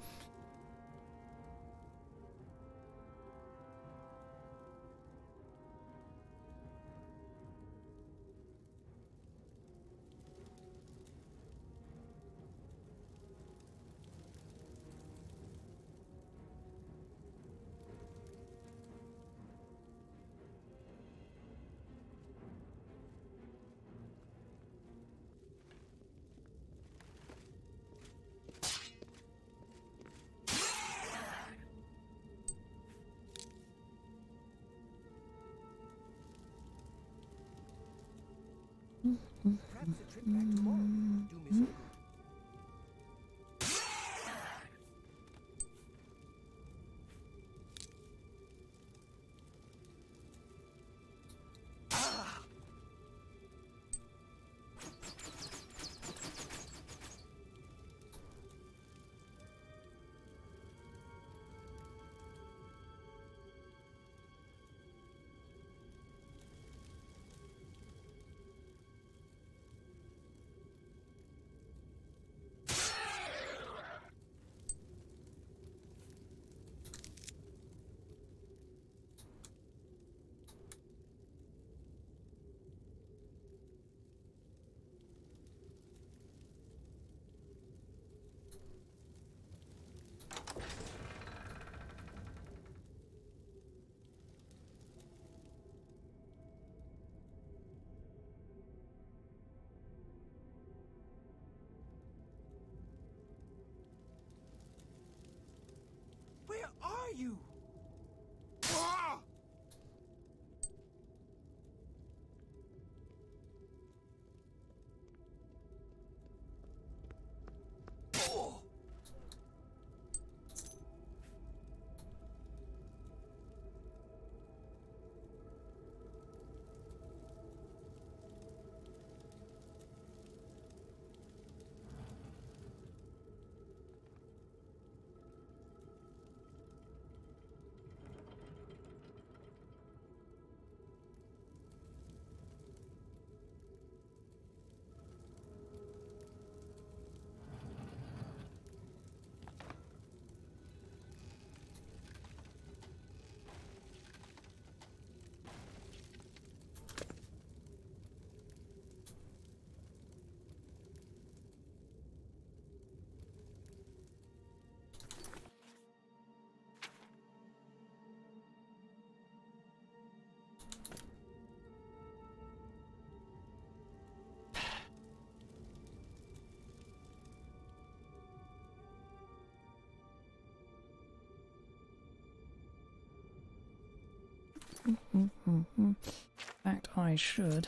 Perhaps a trip back tomorrow would do me some good. In fact, I should.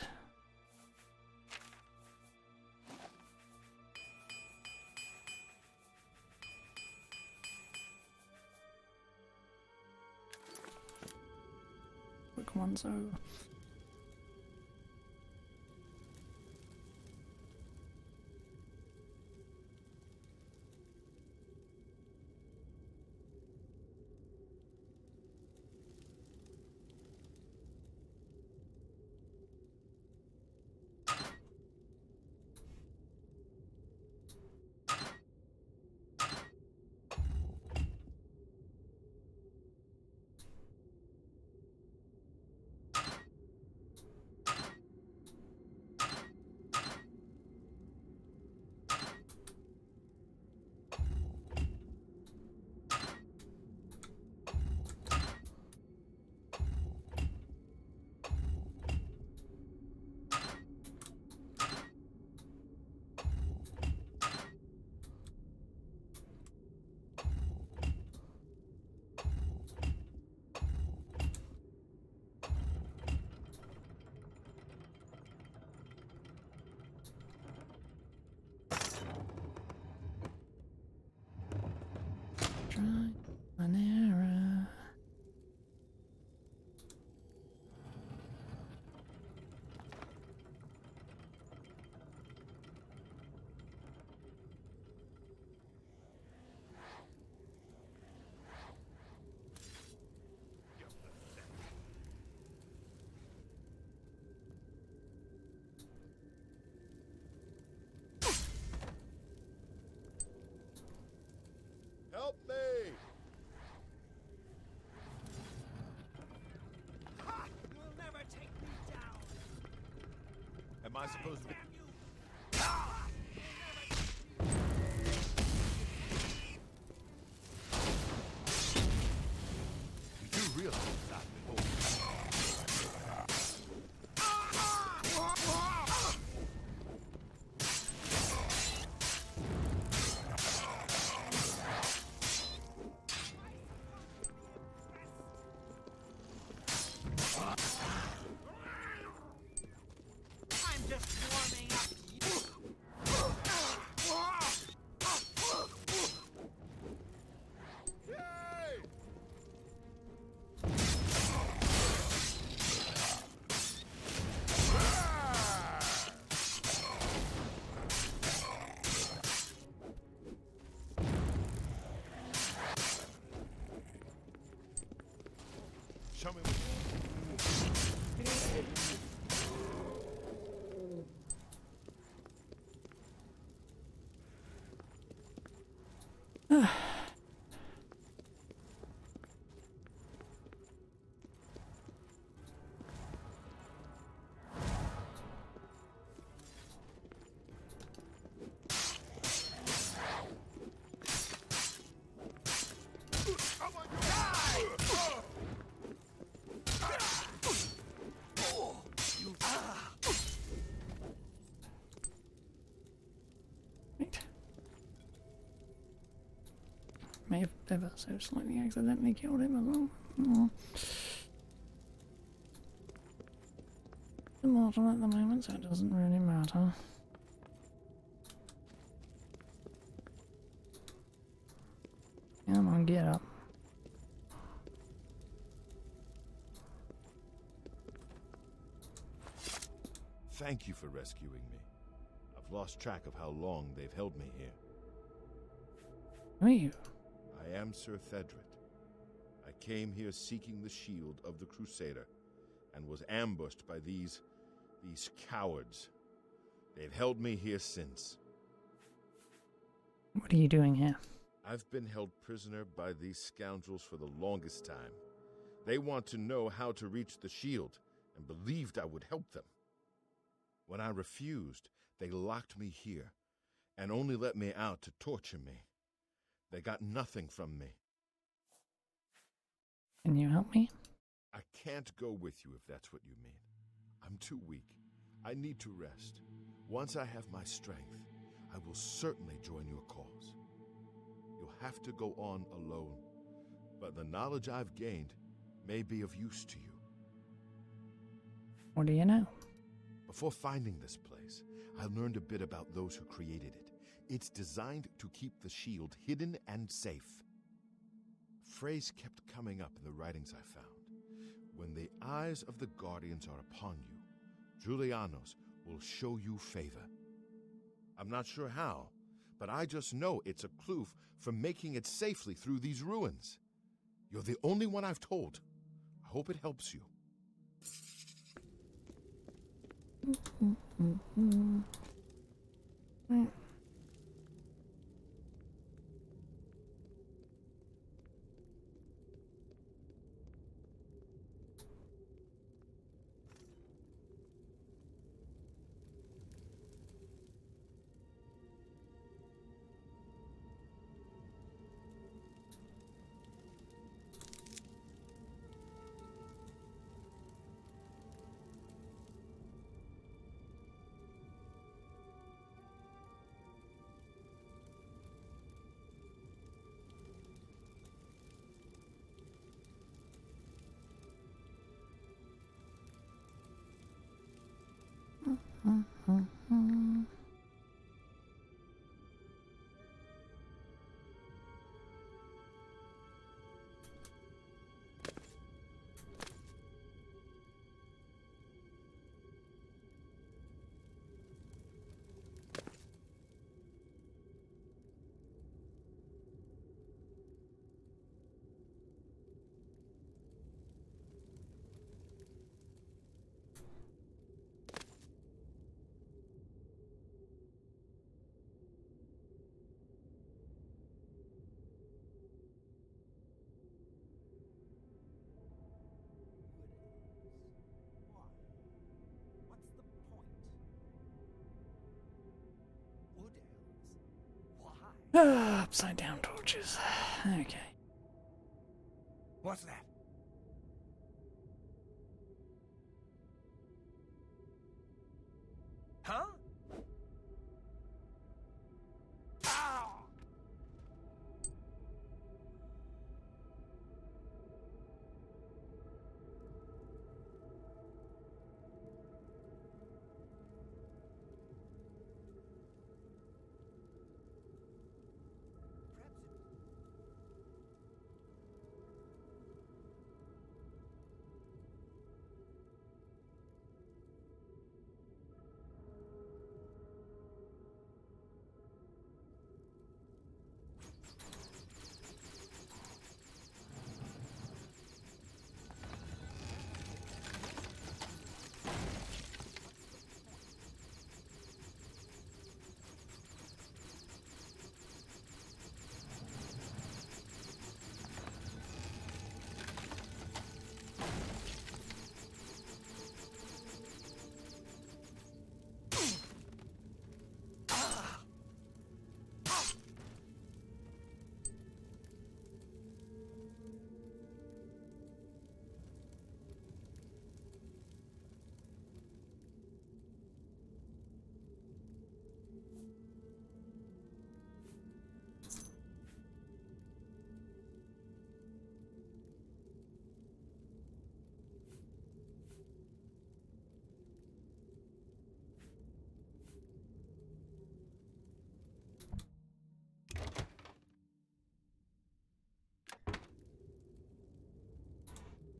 Quick one, so. Try an error. Help me! You'll never take me down. Am I supposed to be... You do realize that? I'm just warming up. Show me what... Right. May have ever so slightly accidentally killed him as well. Oh. Immortal at the moment, so it doesn't really matter. Come on, get up. Thank you for rescuing me. I've lost track of how long they've held me here. Who are you? I am Sir Thedret. I came here seeking the shield of the Crusader, and was ambushed by these cowards. They've held me here since. What are you doing here? I've been held prisoner by these scoundrels for the longest time. They want to know how to reach the shield, and believed I would help them. When I refused, they locked me here, and only let me out to torture me. They got nothing from me. Can you help me? I can't go with you if that's what you mean. I'm too weak. I need to rest. Once I have my strength, I will certainly join your cause. You'll have to go on alone, but the knowledge I've gained may be of use to you. What do you know? Before finding this place, I learned a bit about those who created it. It's designed to keep the shield hidden and safe. A phrase kept coming up in the writings I found. When the eyes of the Guardians are upon you, Julianos will show you favor. I'm not sure how, but I just know it's a clue for making it safely through these ruins. You're the only one I've told. I hope it helps you. Right. Why? What's the point? Wood elves? Why? Upside down torches. Okay. What's that? Huh? Ow!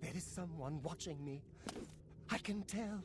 There is someone watching me. I can tell.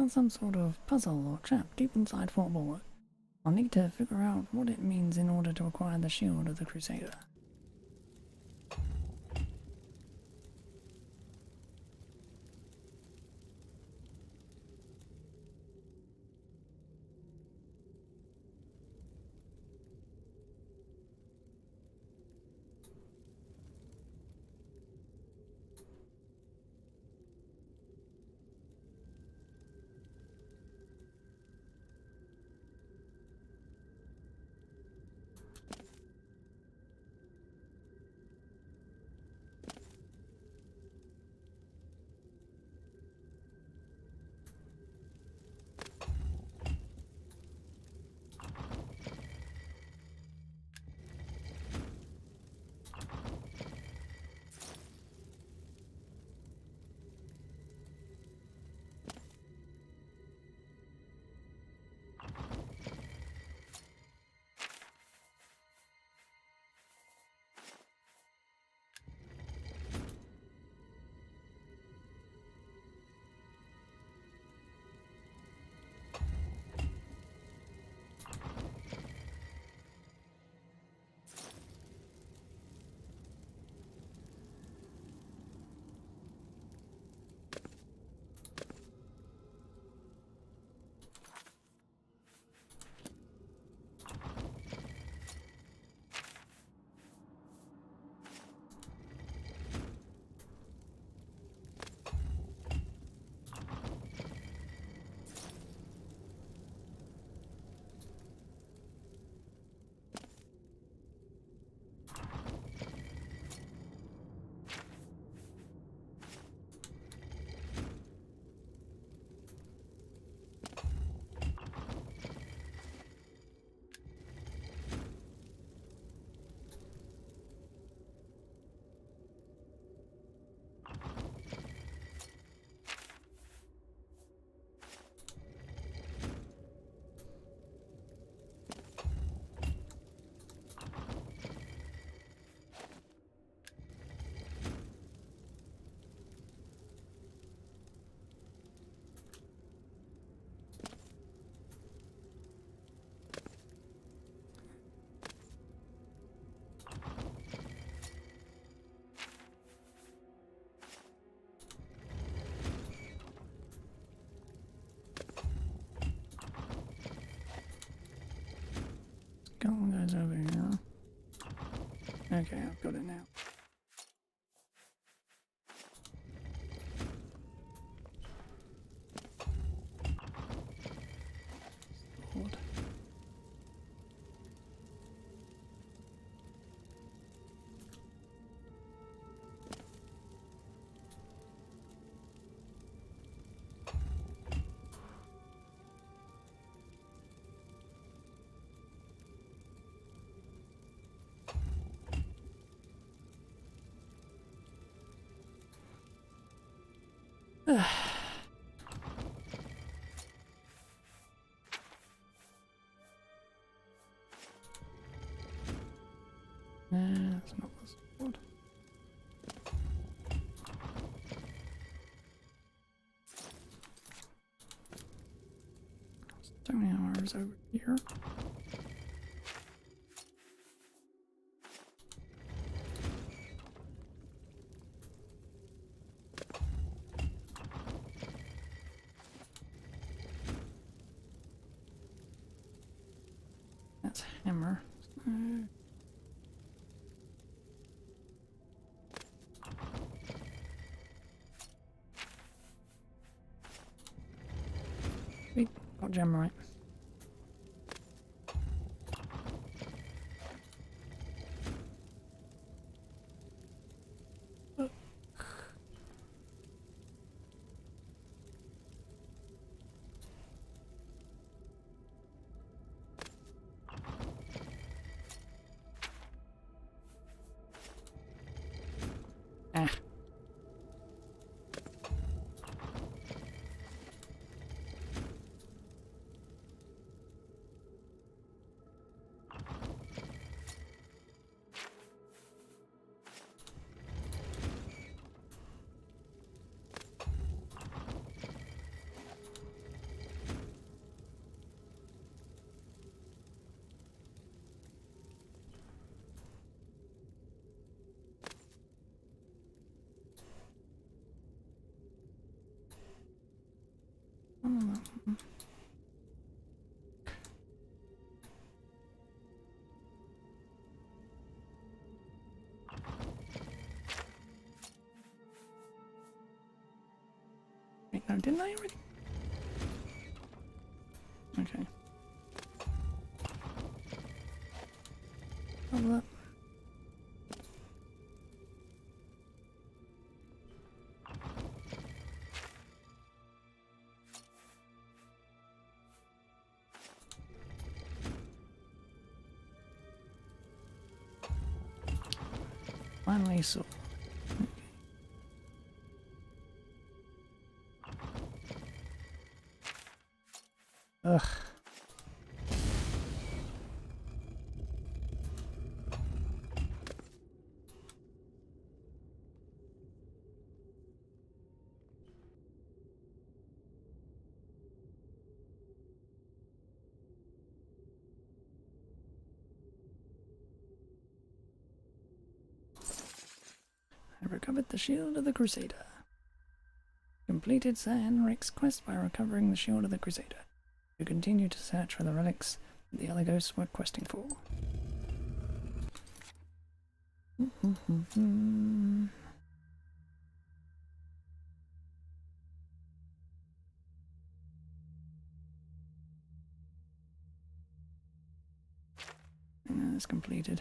found some sort of puzzle or trap deep inside Fort Bulwark. I'll need to figure out what it means in order to acquire the shield of the Crusader. Couple guys over here. Okay, I've got it now. Sword. That's not the sword. Stone arrows over here. That's hammer. Sweet, got gem right. Ah. Wait, no, didn't I already? Okay. Hold up. Finally saw. Ugh. I recovered the shield of the Crusader. Completed Sir Henrik's quest by recovering the shield of the Crusader. You continue to search for the relics that the other ghosts were questing for. That's completed.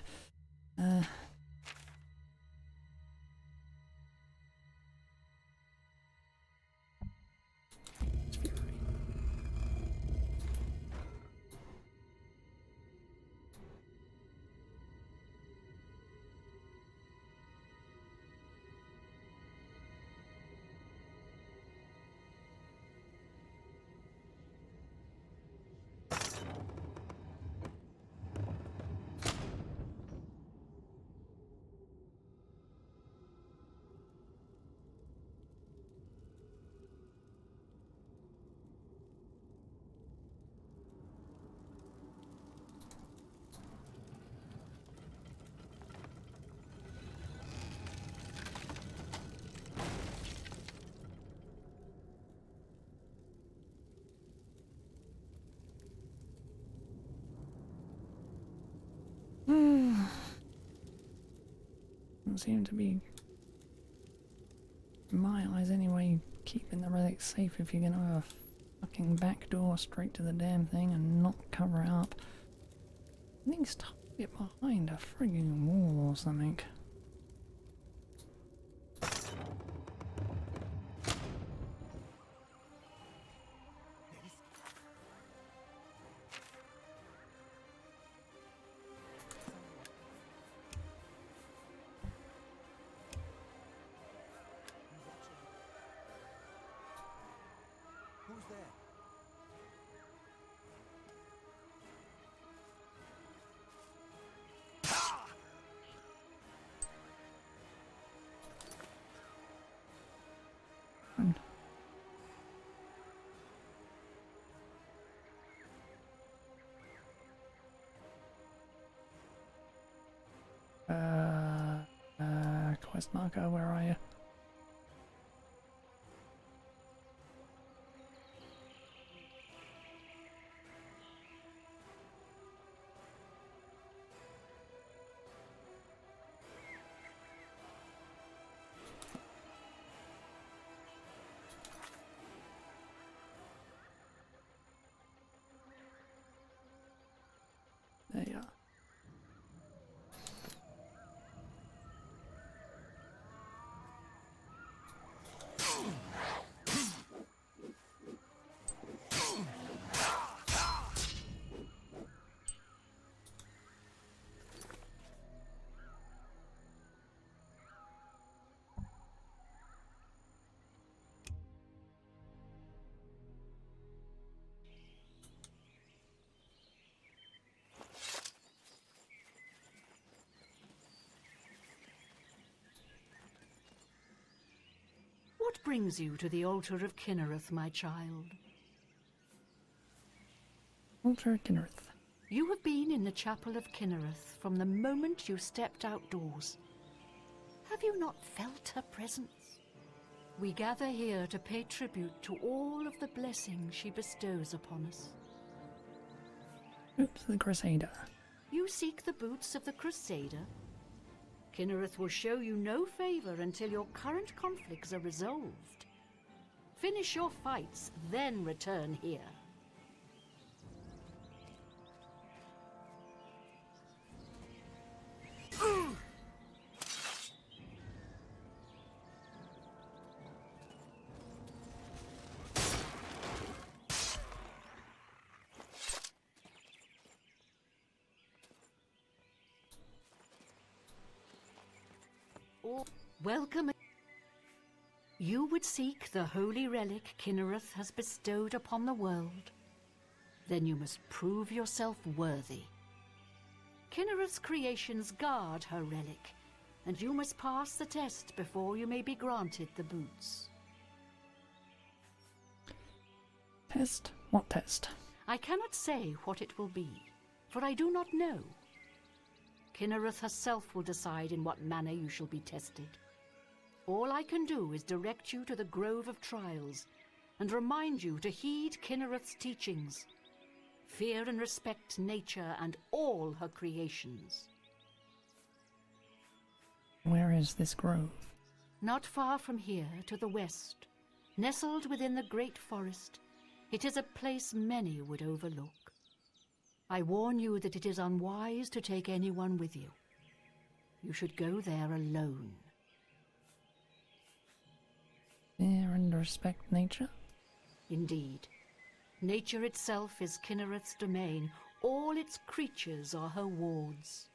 Doesn't seem to be, in my eyes anyway, keeping the relics safe if you're gonna have a fucking back door straight to the damn thing and not cover it up. I think it's tucked it behind a frigging wall or something. Who's there? Quest marker, where are you? There you are. What brings you to the altar of Kinnereth, my child? Altar of Kinnereth. You have been in the chapel of Kinnereth from the moment you stepped outdoors. Have you not felt her presence? We gather here to pay tribute to all of the blessings she bestows upon us. Oops, the Crusader. You seek the boots of the Crusader? Kinnereth will show you no favor until your current conflicts are resolved. Finish your fights, then return here. Welcome. You would seek the holy relic Kinnereth has bestowed upon the world. Then you must prove yourself worthy. Kinnereth's creations guard her relic, and you must pass the test before you may be granted the boots. Test? What test? I cannot say what it will be, for I do not know. Kinnereth herself will decide in what manner you shall be tested. All I can do is direct you to the Grove of Trials, and remind you to heed Kinnereth's teachings. Fear and respect nature and all her creations. Where is this grove? Not far from here, to the west, nestled within the great forest, it is a place many would overlook. I warn you that it is unwise to take anyone with you. You should go there alone. Fear and respect nature? Indeed. Nature itself is Kinnereth's domain. All its creatures are her wards.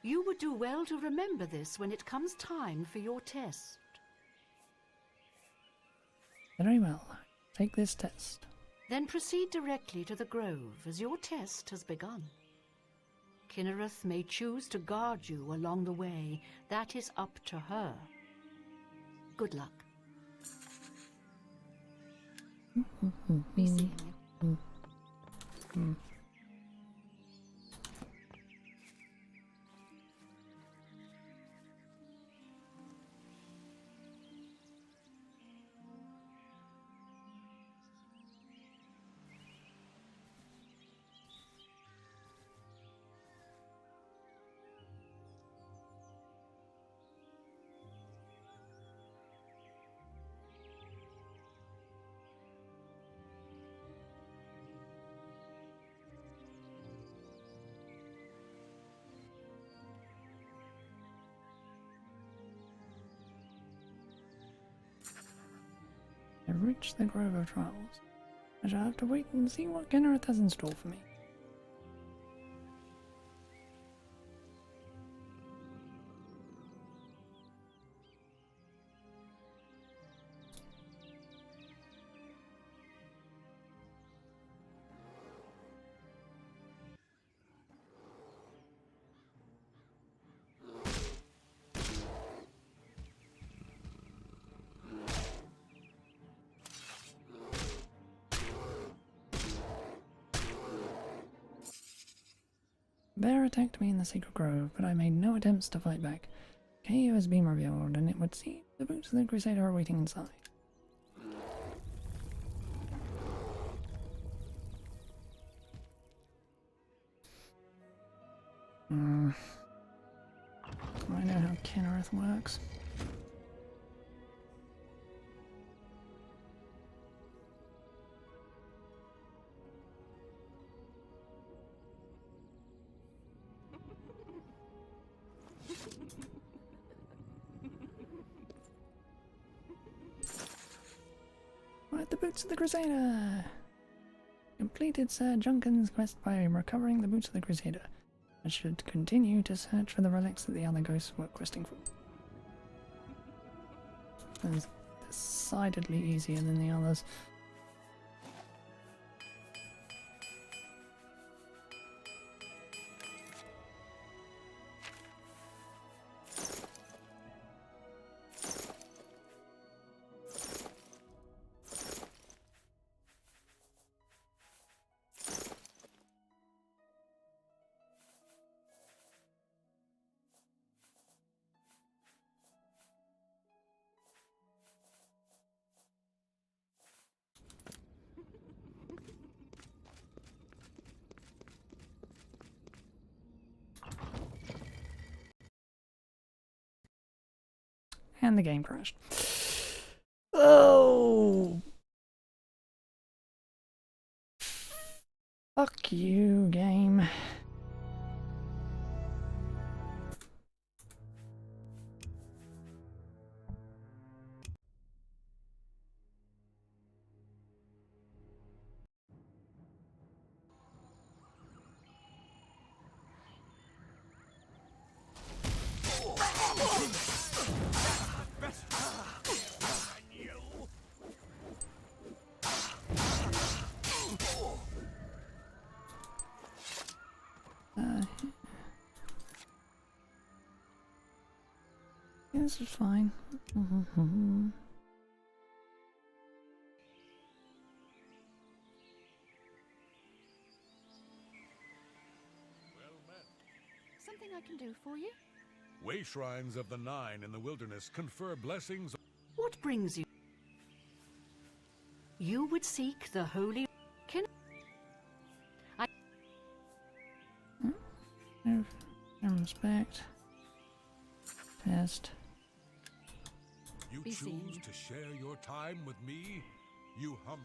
You would do well to remember this when it comes time for your test. Very well. Take this test. Then proceed directly to the grove, as your test has begun. Kinnereth may choose to guard you along the way. That is up to her. Good luck. Be seeing you. I've reached the Grove of Trials. I shall have to wait and see what Kinnereth has in store for me. Bear attacked me in the Sacred Grove, but I made no attempts to fight back. KO has been revealed, and it would seem the boots of the Crusader are waiting inside. I know how Kinnereth works. Right, the boots of the Crusader! Completed Sir Junken's quest by recovering the boots of the Crusader. I should continue to search for the relics that the other ghosts were questing for. It's decidedly easier than the others. And the game crashed. Oh! Fuck you, game. This is fine. Something I can do for you? Way shrines of the Nine in the wilderness confer blessings. What brings you? You would seek the holy Respect. Test. You Be choose seen. to share your time with me? You humble.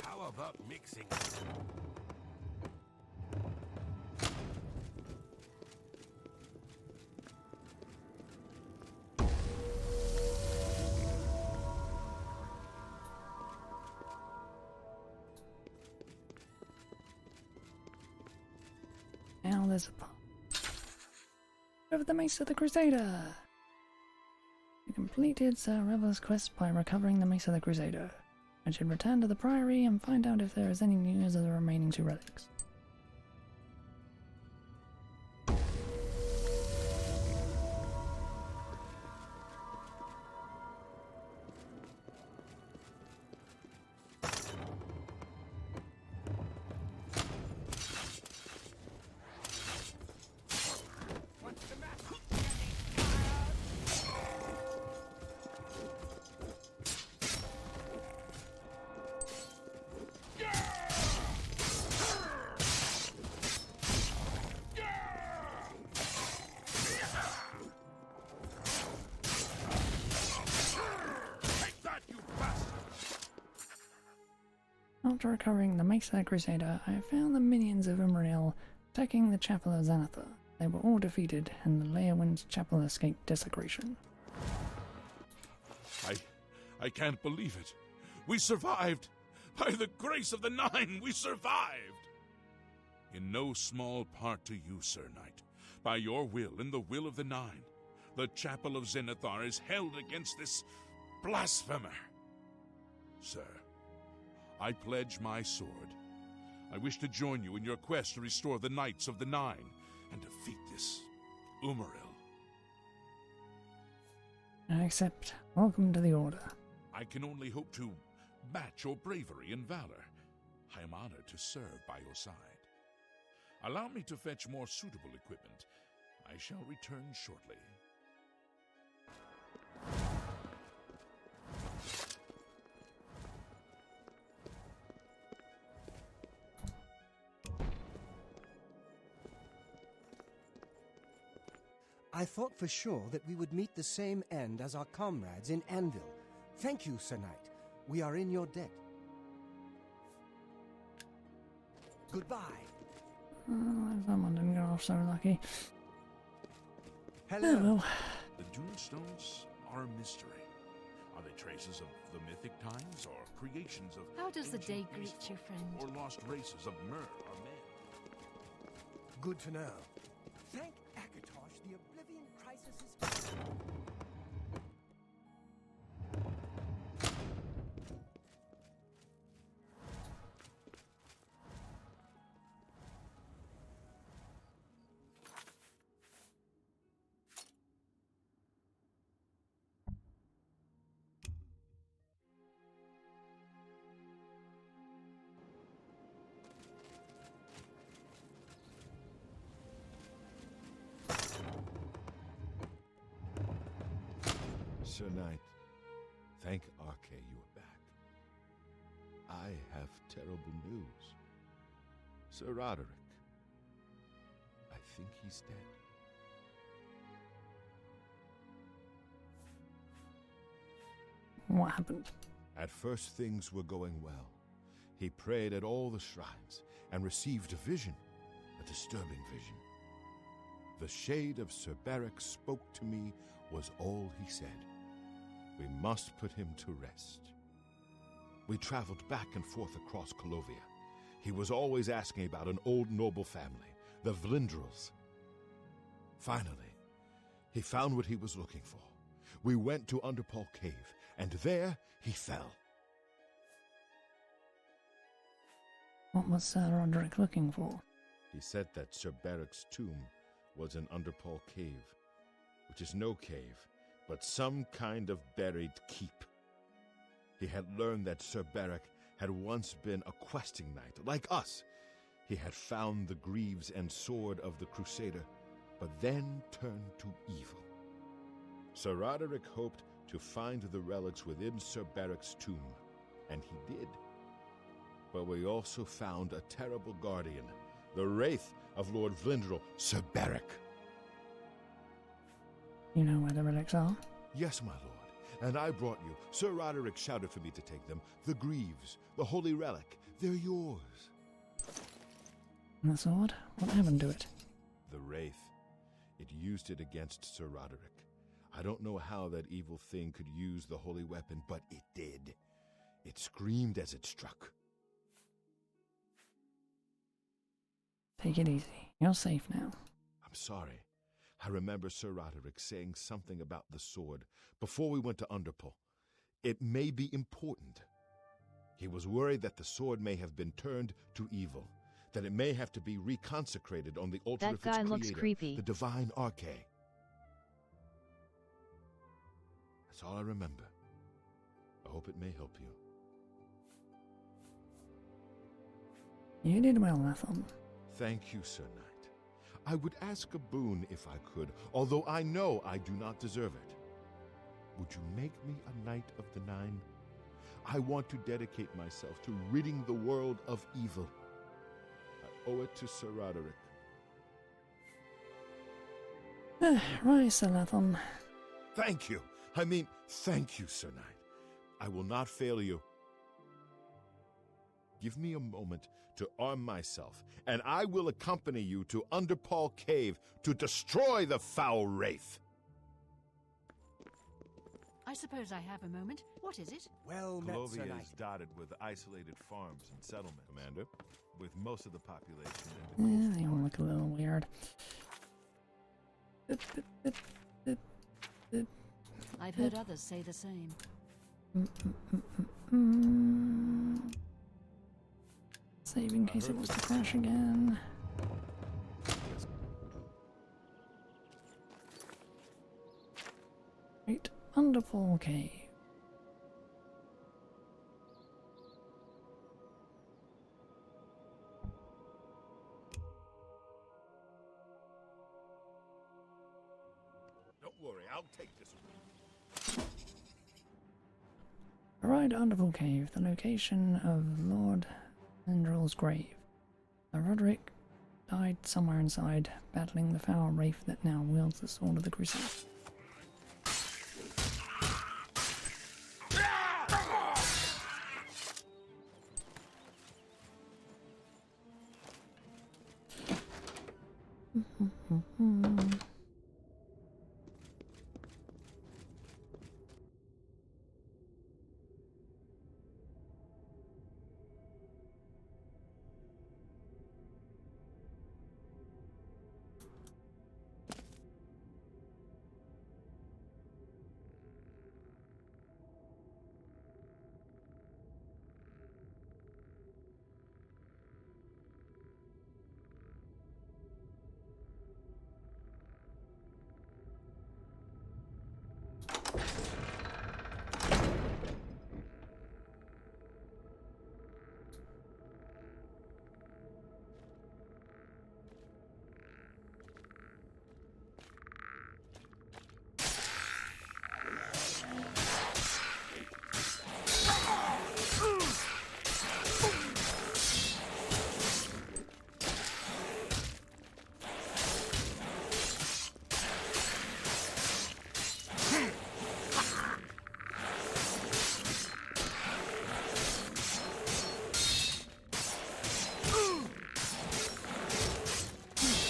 How about mixing? Now there's a path. Over the Mace of the Crusader! You completed Sir Revel's quest by recovering the Mace of the Crusader. I should return to the Priory and find out if there is any news of the remaining 2 relics. After recovering the Mace of the Crusader, I found the minions of Umriel attacking the Chapel of Xanathar. They were all defeated, and the Leowin's chapel escaped desecration. I can't believe it. We survived! By the grace of the Nine, we survived! In no small part to you, Sir Knight. By your will and the will of the Nine, the chapel of Zenithar is held against this blasphemer. Sir, I pledge my sword. I wish to join you in your quest to restore the Knights of the Nine and defeat this Umaril. I accept. Welcome to the Order. I can only hope to match your bravery and valor. I am honored to serve by your side. Allow me to fetch more suitable equipment. I shall return shortly. I thought for sure that we would meet the same end as our comrades in Anvil. Thank you, Sir Knight. We are in your debt. Goodbye. Someone didn't get off so lucky. Hello. Oh, well. The Dunestones are a mystery. Are they traces of the mythic times or creations of How does the day ancient greet beasts you, friend? or lost races of mer or men? Good to know. Thank Akatosh, the Oblivion crisis is... Sir Knight, thank Arke you are back. I have terrible news. Sir Roderick, I think he's dead. What happened? At first things were going well. He prayed at all the shrines and received a vision, a disturbing vision. The shade of Sir Beric spoke to me was all he said. We must put him to rest. We traveled back and forth across Colovia. He was always asking about an old noble family, the Vlindrels. Finally, he found what he was looking for. We went to Underpole Cave, and there he fell. What was Sir Roderick looking for? He said that Sir Beric's tomb was in Underpole Cave, which is no cave, but some kind of buried keep. He had learned that Sir Beric had once been a questing knight, like us. He had found the greaves and sword of the Crusader, but then turned to evil. Sir Roderick hoped to find the relics within Sir Beric's tomb, and he did. But we also found a terrible guardian, the wraith of Lord Vlindrel, Sir Beric. You know where the relics are? Yes, my lord, and I brought you. Sir Roderick shouted for me to take them. The greaves, the holy relic, they're yours. And the sword? What happened to it? The wraith. It used it against Sir Roderick. I don't know how that evil thing could use the holy weapon, but it did. It screamed as it struck. Take it easy. You're safe now. I'm sorry. I remember Sir Roderick saying something about the sword before we went to Underpole. It may be important. He was worried that the sword may have been turned to evil, that it may have to be reconsecrated on the altar of its That guy creator, looks creepy. the divine Arche. That's all I remember. I hope it may help you. You did well, Latham. Thank you, Sir Knight. I would ask a boon if I could, although I know I do not deserve it. Would you make me a Knight of the Nine? I want to dedicate myself to ridding the world of evil. I owe it to Sir Roderick. Right, Sir Latham. Thank you. I mean, thank you, Sir Knight. I will not fail you. Give me a moment to arm myself, and I will accompany you to Underpaw Cave to destroy the foul wraith. I suppose I have a moment. What is it? Well met, Sir Oblivion Knight. is dotted with isolated farms and settlements, Commander, with most of the population Yeah, they all look a little weird. I've heard others say the same. Save in case it was to crash again. Right, Underpaw Cave. Don't worry, I'll take this one. Arrived at Underpaw Cave, the location of Lord Endrel's grave. Roderick died somewhere inside, battling the foul wraith that now wields the sword of the Crusade.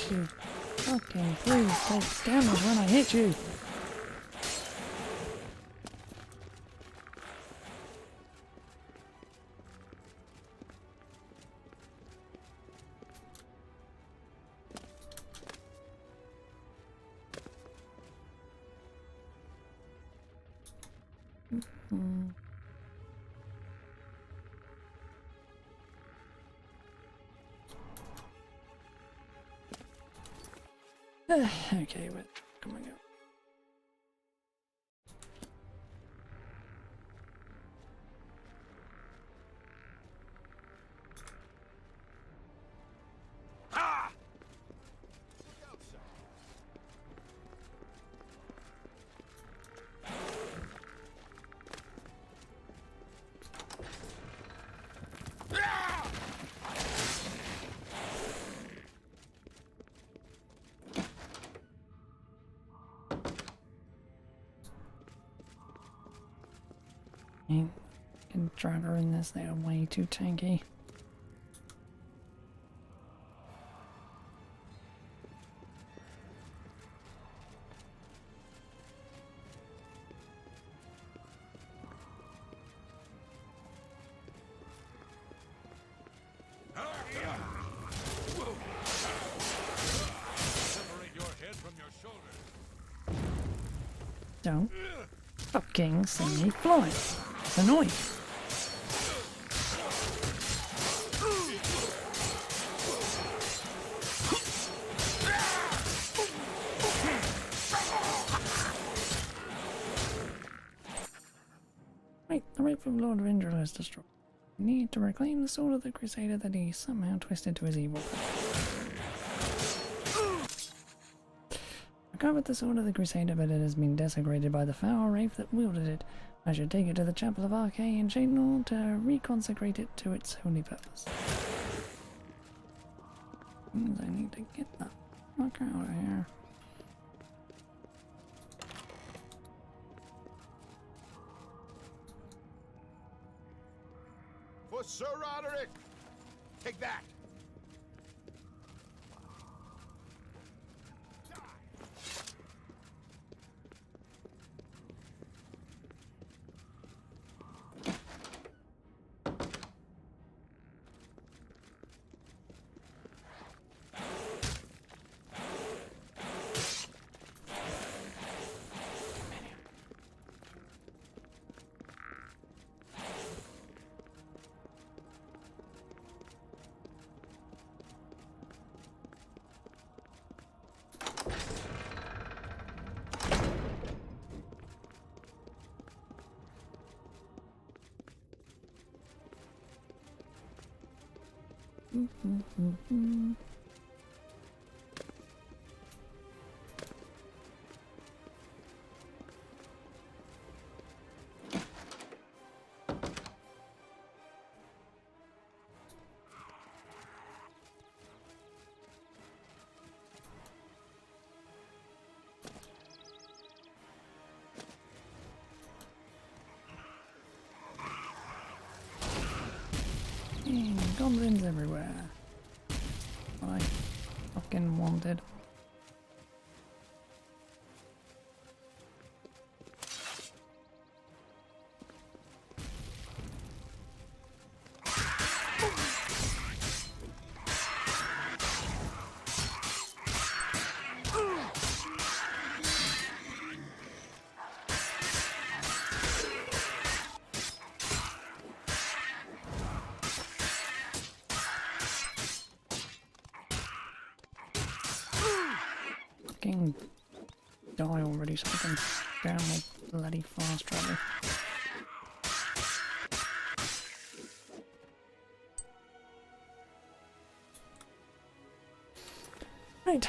You fucking please take damage when I hit you. Okay, wait, come on, go. I can drag her in this, they are way too tanky. Separate your head from your shoulders. Don't fucking see me fly. It's annoying. Wait, the rape of Lord Vendrell is destroyed. We need to reclaim the sword of the Crusader that he somehow twisted to his evil purpose. Recovered the sword of the Crusader, but it has been desecrated by the foul wraith that wielded it. I should take it to the Chapel of Arcane in Shadenall to reconsecrate it to its holy purpose. Means I need to get the fuck out of here. For Sir Roderick! Take that! Goblins everywhere. I fucking wanted. Fucking die already so I can down my bloody fast travel. Right.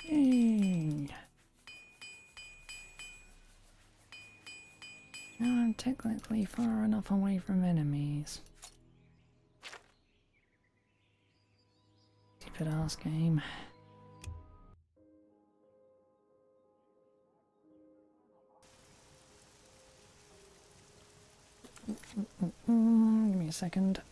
Yay. Now I'm technically far enough away from enemies. Stupid ass game. Give me a second.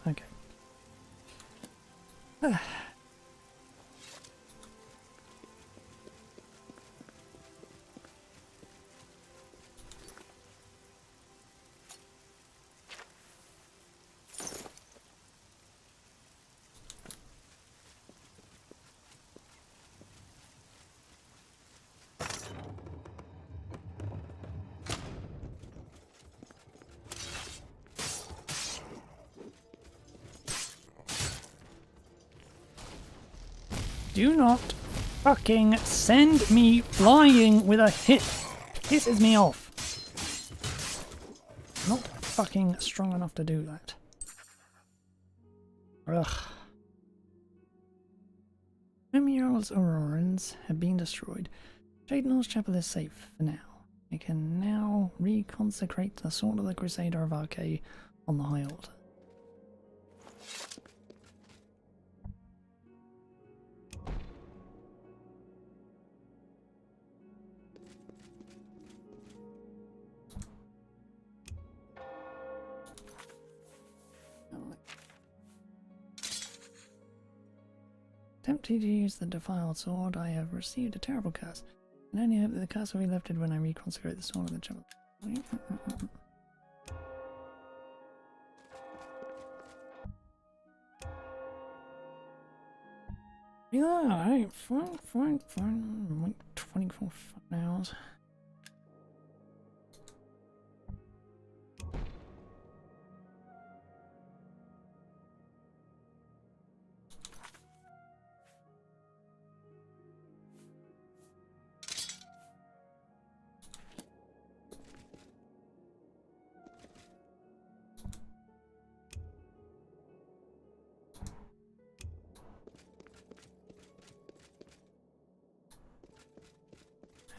Okay. Do not fucking send me flying with a hit. Pisses me off. Not fucking strong enough to do that. Ugh. Emerald's Aurorans have been destroyed. Shadenall's chapel is safe for now. It can now reconsecrate the sword of the Crusader of Archay on the High Altar. Tempted to use the defiled sword, I have received a terrible curse. And only hope that the curse will be lifted when I reconsecrate the sword of the chapel. Yeah, alright, fine. Like 24 fucking hours.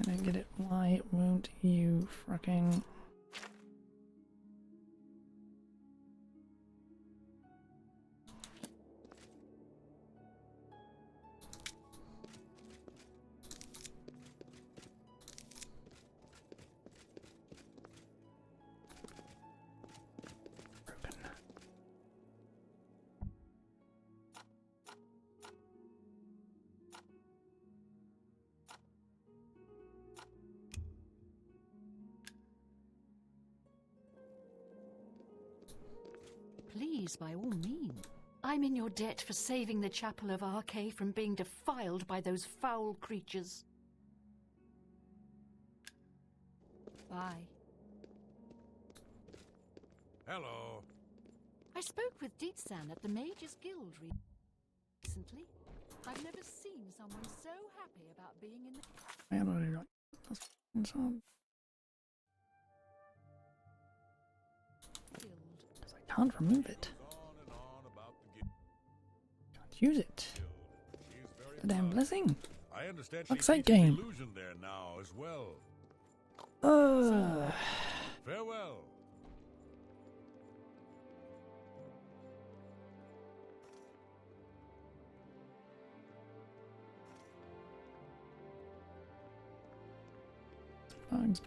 I don't get it. Why won't you fucking... Broken. Please, by all means. I'm in your debt for saving the chapel of Archay from being defiled by those foul creatures. Bye. Hello. I spoke with Dietsan at the Mages Guild recently. I've never seen someone so happy about being in the I don't know. That's fucking song. guild. Because I can't remove it. Can't use it. The damn blessing. I understand Fuck's she sake, teaches game. illusion there now as well. Farewell. Bugs.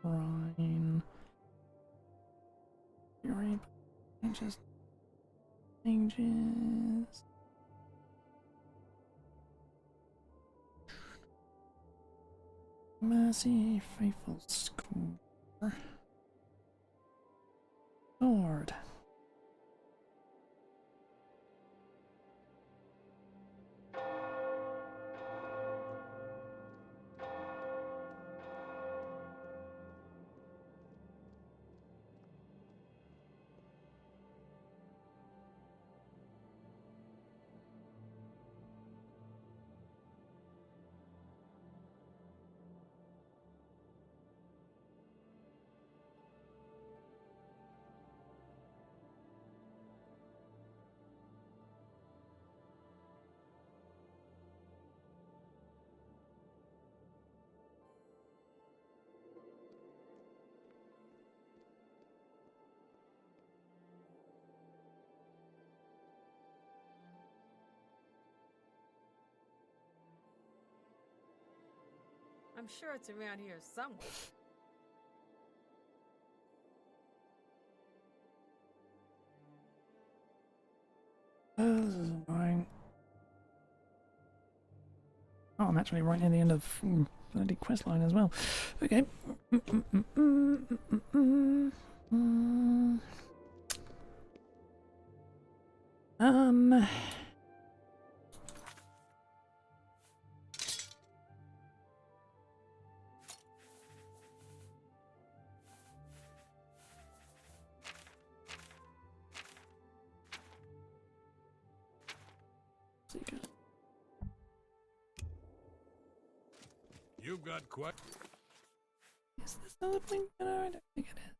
Ryan. Fury. Just changes. Mercy, faithful score. Sword. I'm sure it's around here somewhere. This is annoying. Oh, I'm actually right near the end of bloody quest line as well. Okay. Seeker. You've got quite. Is this the woodwind? No, I don't think it is.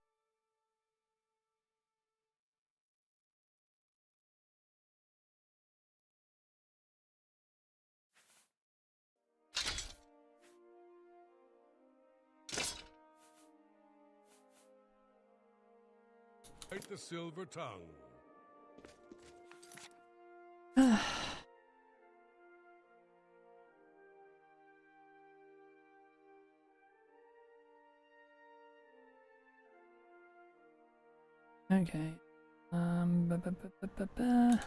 Quite the silver tongue. Okay. Ba ba ba ba ba ba.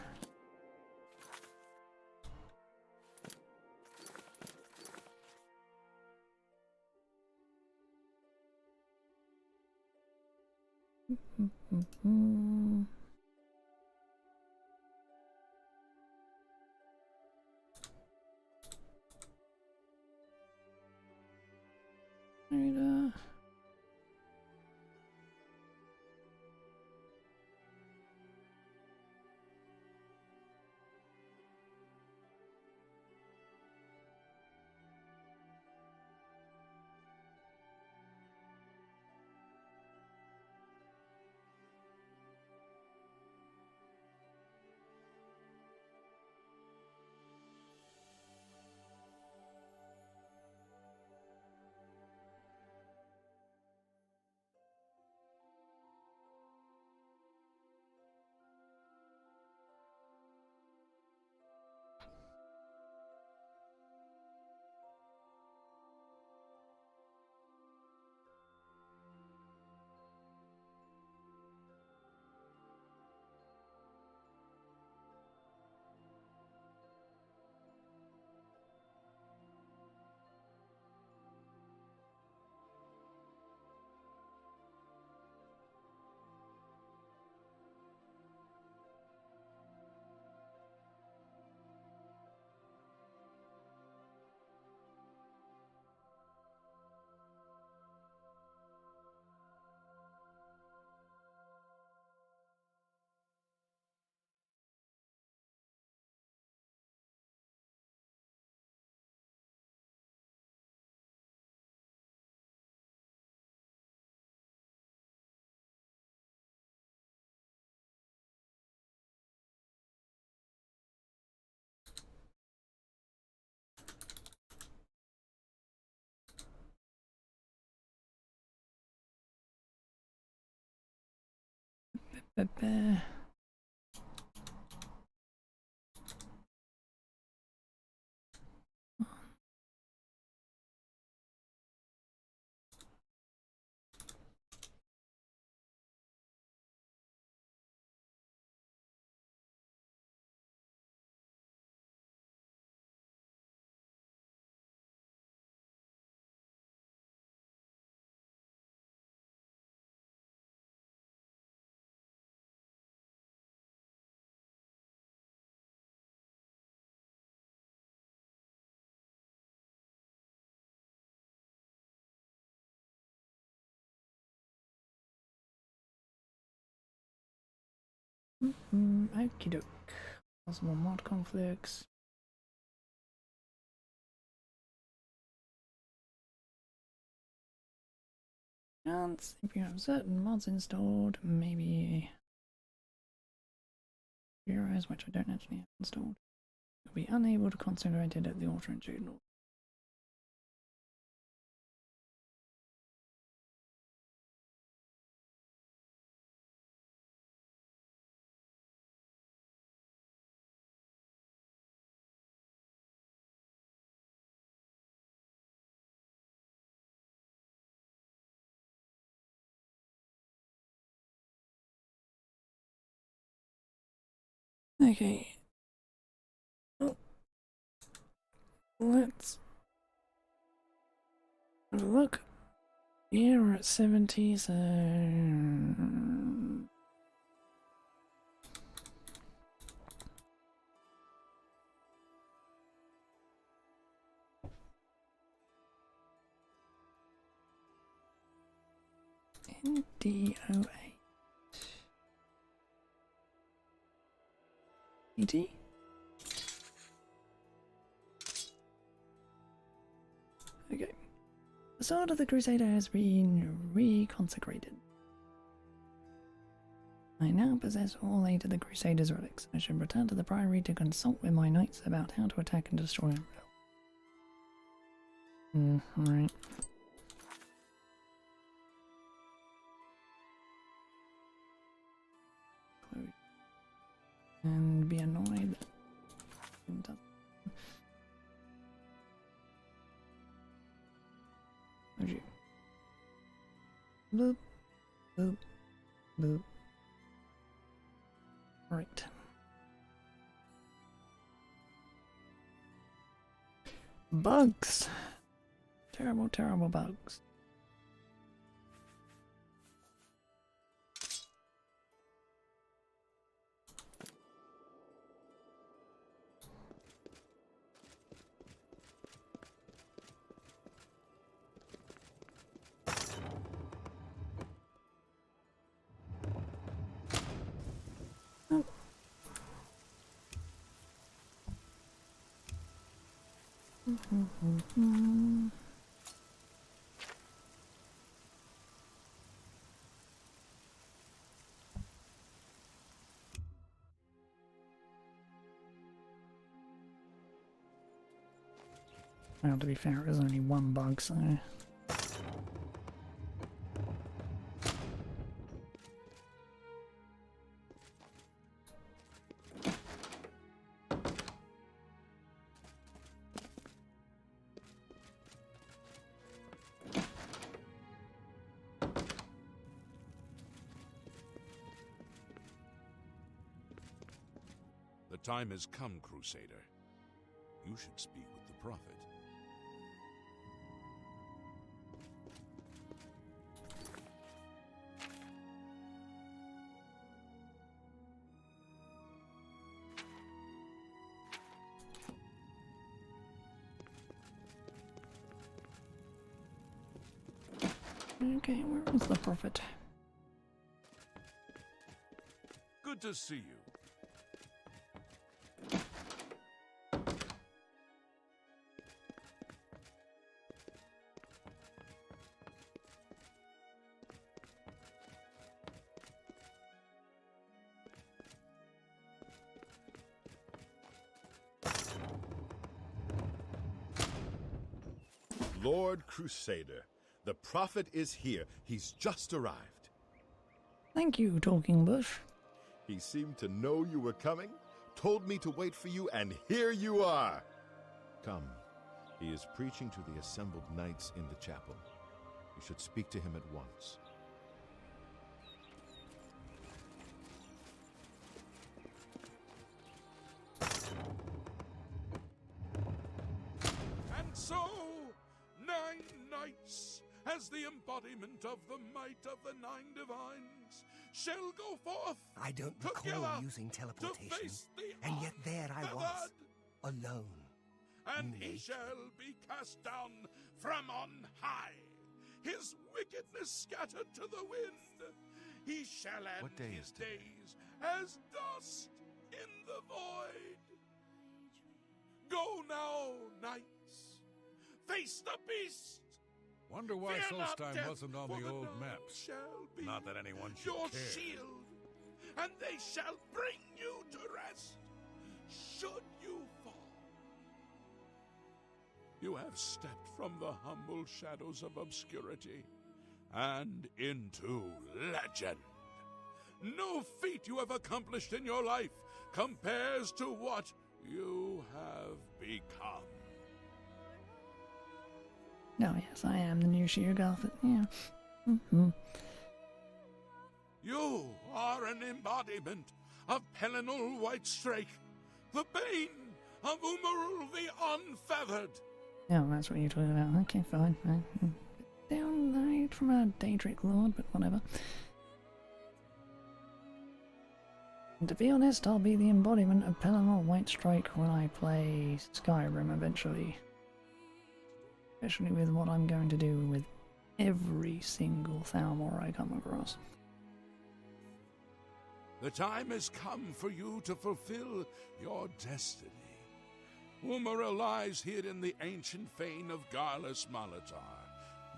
Right, ba ba. Okie doke. Possible mod conflicts. Chance, if you have certain mods installed, maybe heroes, which I don't actually have installed, you'll be unable to concentrate it at the auto-include. Okay. Oh. Let's have a look. Yeah, we're at 70, so... NDOA. ED? sword of the Crusader has been reconsecrated. I now possess all 8 of the Crusader's relics. I should return to the Priory to consult with my knights about how to attack and destroy Umbrella. Alright. And be annoyed that it doesn't. Would you? Boop, boop, boop. Right. Bugs. Terrible, terrible bugs. Well, to be fair, it was only one bug, so... The time has come, Crusader. You should speak with the Prophet. Okay, where is the Prophet? Good to see you. Lord Crusader, the Prophet is here. He's just arrived. Thank you, Talking Bush. He seemed to know you were coming, told me to wait for you, and here you are. Come. He is preaching to the assembled knights in the chapel. You should speak to him at once. And so, 9 knights, as the embodiment of the might of the 9 divines, shall go forth. I don't recall together using to teleportation, face the and yet there I was, unfeathered. alone. And he Naked. shall be cast down from on high, his wickedness scattered to the wind. He shall end What day his is today? days as dust in the void. Go now, knights, face the beast. Wonder why Fear not Solstheim death, wasn't on for the old night maps. shall be Not that anyone should your care. shield, and they shall bring you to rest, should you fall. You have stepped from the humble shadows of obscurity and into legend. No feat you have accomplished in your life compares to what you have become. Oh yes, I am the new Sheergarth. Yeah. You are an embodiment of Pelinal Whitestrake, the bane of Umarul the Unfeathered. Oh, that's what you're talking about. Okay, fine. Downright from a Daedric Lord, but whatever. And to be honest, I'll be the embodiment of Pelinal Whitestrike when I play Skyrim eventually. Especially with what I'm going to do with every single Thalmor I come across. The time has come for you to fulfill your destiny. Umara lies hid in the ancient fane of Garlus Malatar.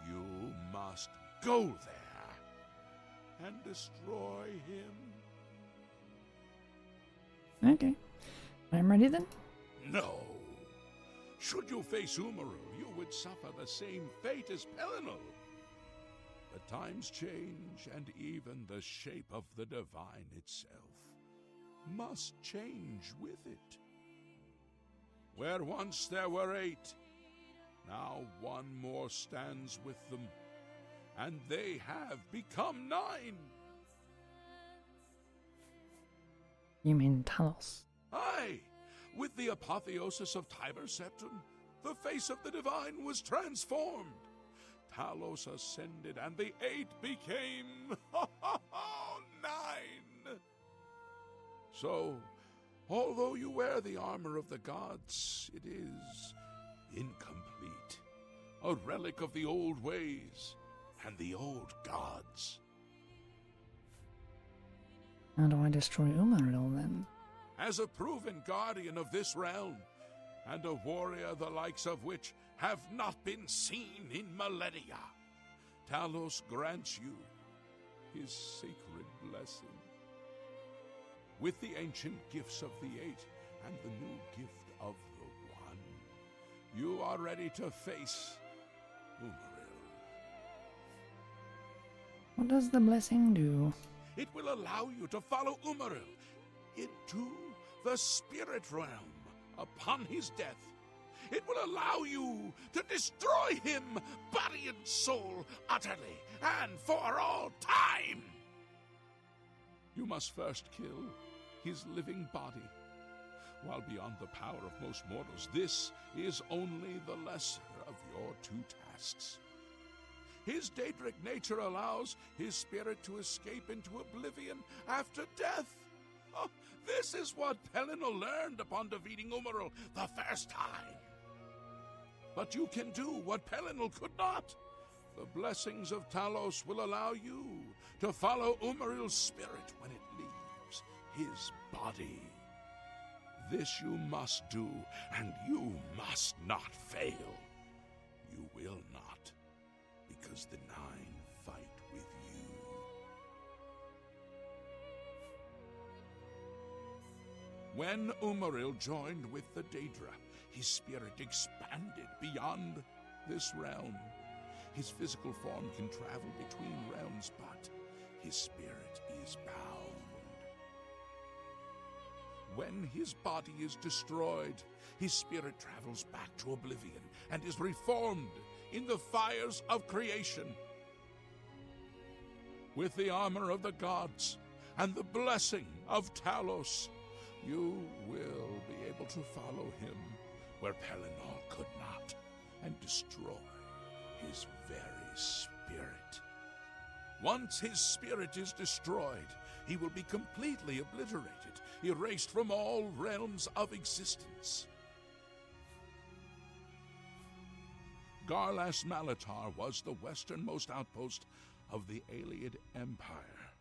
You must go there and destroy him. Okay. I'm ready then? No. Should you face Umaril, you would suffer the same fate as Pelinal. The times change, and even the shape of the divine itself must change with it. Where once there were 8, now one more stands with them, and they have become 9. You mean Talos? Aye, with the apotheosis of Tiber Septim, the face of the divine was transformed. Talos ascended, and the 8 became 9. So, although you wear the armor of the gods, it is incomplete, a relic of the old ways and the old gods. How do I destroy Umaril then? As a proven guardian of this realm, and a warrior the likes of which have not been seen in millennia, Talos grants you his sacred blessing. With the ancient gifts of the 8 and the new gift of the 1, you are ready to face Umaril. What does the blessing do? It will allow you to follow Umaril into the spirit realm upon his death. It will allow you to destroy him, body and soul, utterly and for all time. You must first kill his living body. While beyond the power of most mortals, this is only the lesser of your 2 tasks. His Daedric nature allows his spirit to escape into oblivion after death. Oh, this is what Pelinal learned upon defeating Umaril the first time. But you can do what Pelinal could not. The blessings of Talos will allow you to follow Umaril's spirit when it leaves his body. This you must do, and you must not fail. You will not, because the 9 fight with you. When Umaril joined with the Daedra, his spirit expanded beyond this realm. His physical form can travel between realms, but his spirit is bound. When his body is destroyed, his spirit travels back to Oblivion and is reformed in the fires of creation. With the armor of the gods and the blessing of Talos, you will be able to follow him where Pelinal could not, and destroy his very spirit. Once his spirit is destroyed, he will be completely obliterated, erased from all realms of existence. Garlas Malatar was the westernmost outpost of the Ayleid Empire.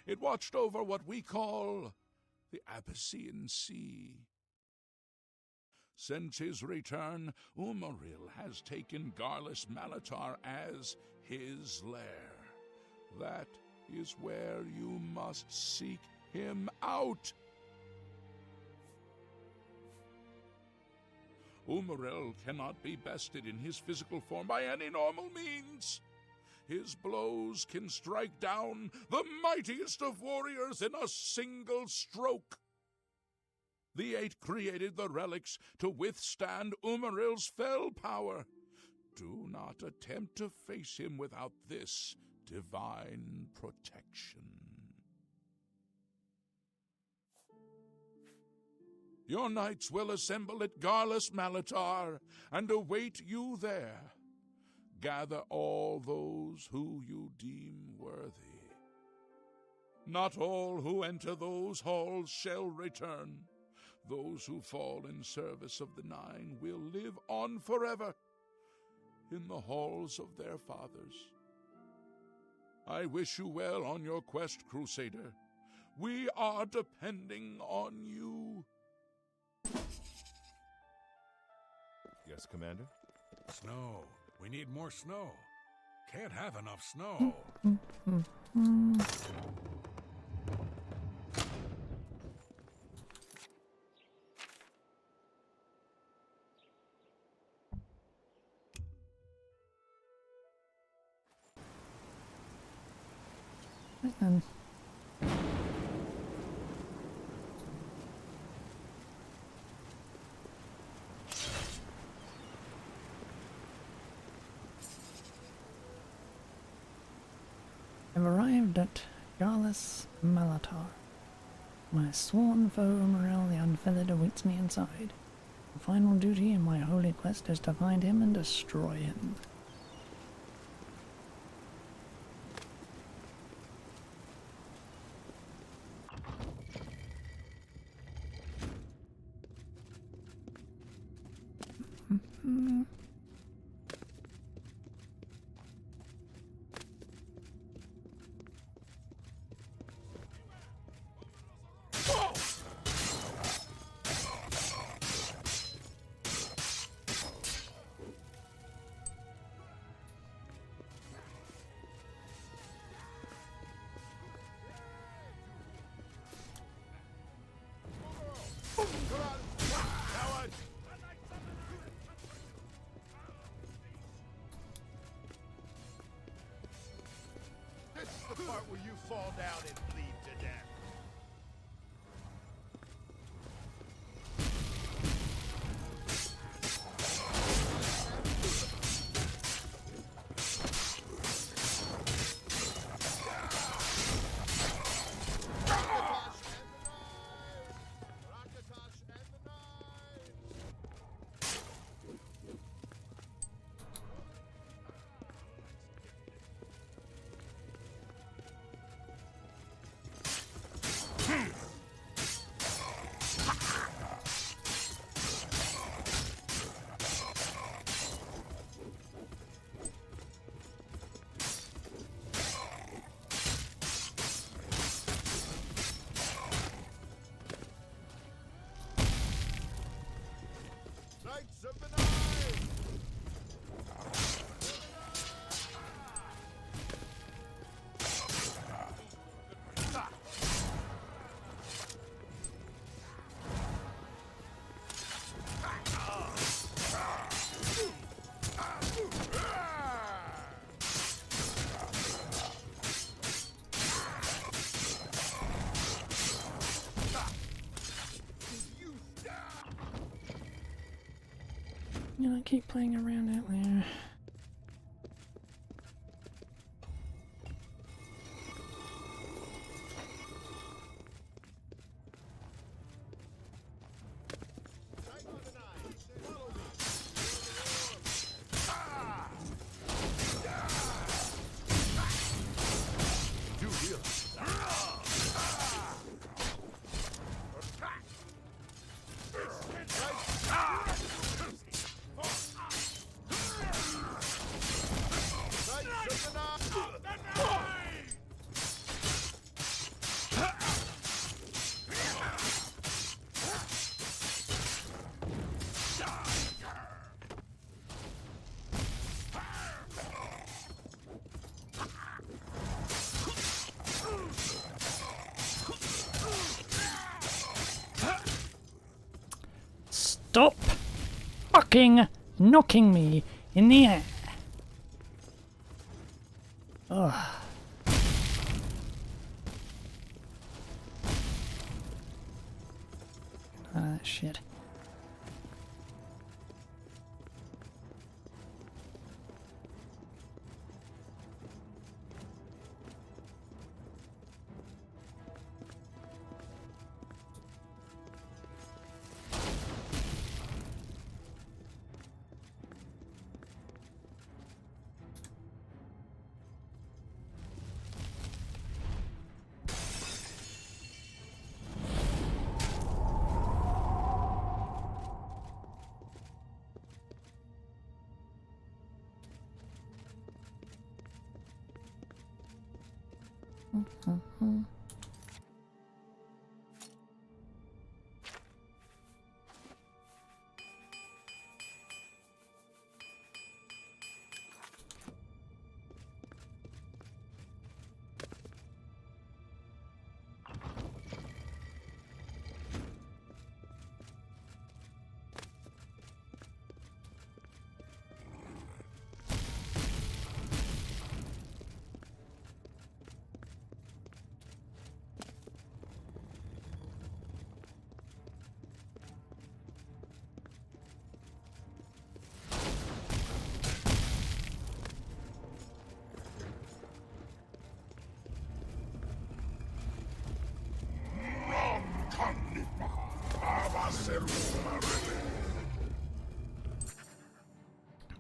It watched over what we call the Abyssinian Sea. Since his return, Umaril has taken Garlas Malatar as his lair. That is where you must seek him out. Umaril cannot be bested in his physical form by any normal means. His blows can strike down the mightiest of warriors in a single stroke. The 8 created the relics to withstand Umaril's fell power. Do not attempt to face him without this divine protection. Your knights will assemble at Garlas Malatar and await you there. Gather all those who you deem worthy. Not all who enter those halls shall return. Those who fall in service of the 9 will live on forever in the halls of their fathers. I wish you well on your quest, Crusader. We are depending on you. Yes, Commander? Snow. We need more snow. Can't have enough snow. And I've arrived at Garlus Malatar. My sworn foe Morel the Unfeathered awaits me inside. The final duty in my holy quest is to find him and destroy him. This is the part where you fall down and bleed to death. Knights of the Nine! You know, keep playing around out there. Stop fucking knocking me in the air. Ugh. Ah, shit.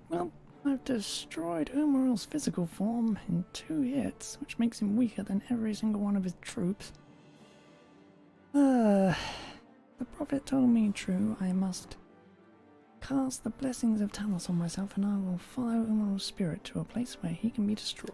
Well, I've destroyed Umaral's physical form in 2 hits, which makes him weaker than every single one of his troops. The prophet told me true, I must cast the blessings of Talos on myself and I will follow Umaral's spirit to a place where he can be destroyed.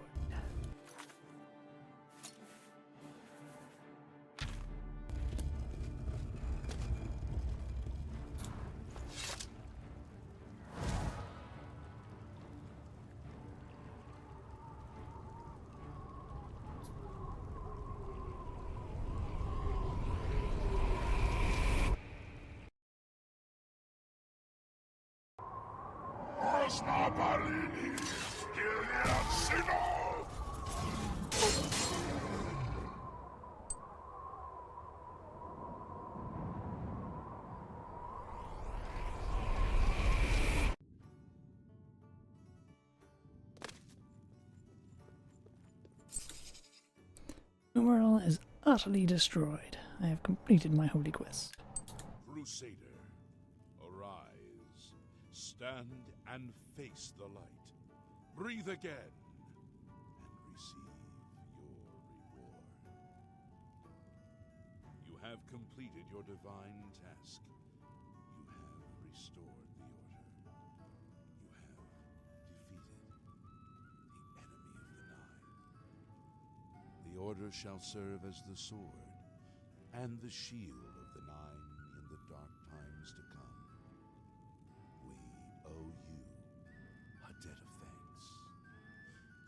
Umaral is utterly destroyed. I have completed my holy quest. Crusader, arise, stand and face the light. Breathe again, and receive your reward. You have completed your divine task. You have restored the order. You have defeated the enemy of the Nine. The order shall serve as the sword and the shield of the Nine in the dark times to come. We owe you a debt of thanks.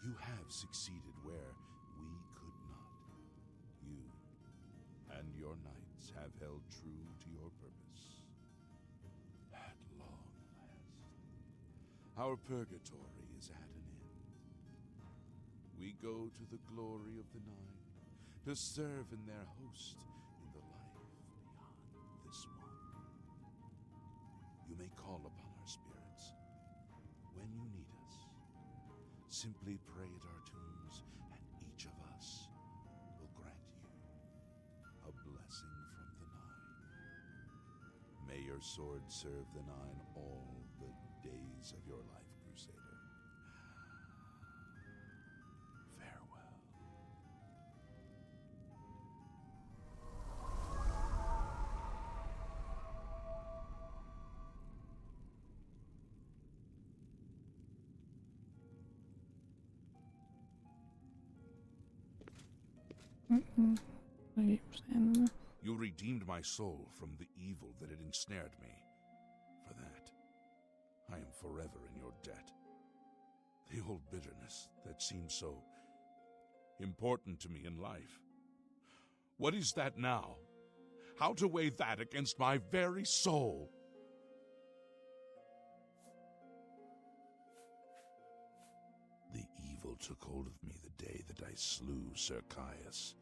You have succeeded where we could not. You and your knights have held true to your purpose. At long last, our purgatory is at an end. We go to the glory of the Nine to serve in their host in the life beyond this one. You may call upon our spirits when you need us. Simply pray at our tombs, and each of us will grant you a blessing from the Nine. May your sword serve the Nine all the days of your life, Crusader. Farewell. You redeemed my soul from the evil that had ensnared me. For that, I am forever in your debt. The old bitterness that seemed so important to me in life. What is that now? How to weigh that against my very soul? The evil took hold of me the day that I slew Sir Caius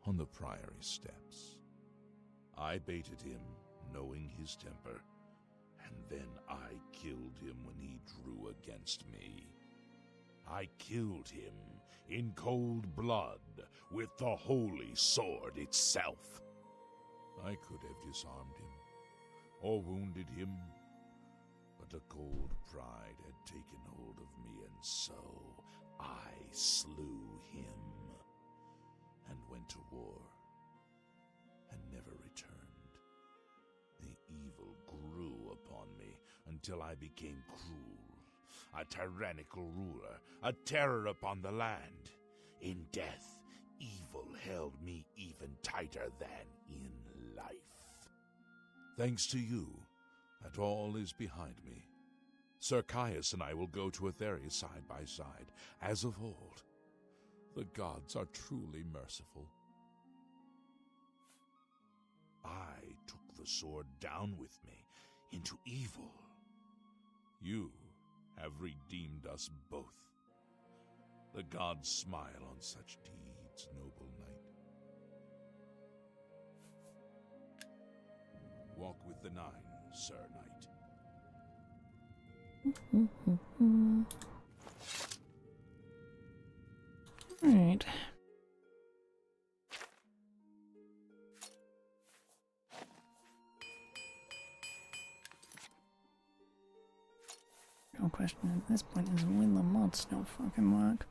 on the Priory steps. I baited him, knowing his temper, and then I killed him when he drew against me. I killed him in cold blood with the holy sword itself. I could have disarmed him or wounded him, but a cold pride had taken hold of me, and so I slew him and went to war and never returned. The evil grew upon me until I became cruel, a tyrannical ruler, a terror upon the land. In death, evil held me even tighter than in life. Thanks to you, that all is behind me. Sir Caius and I will go to Etheria side by side, as of old. The gods are truly merciful. I took the sword down with me into evil. You have redeemed us both. The gods smile on such deeds, noble knight. Walk with the Nine, Sir Knight. Right. real question at this point is, will the mod still fucking work?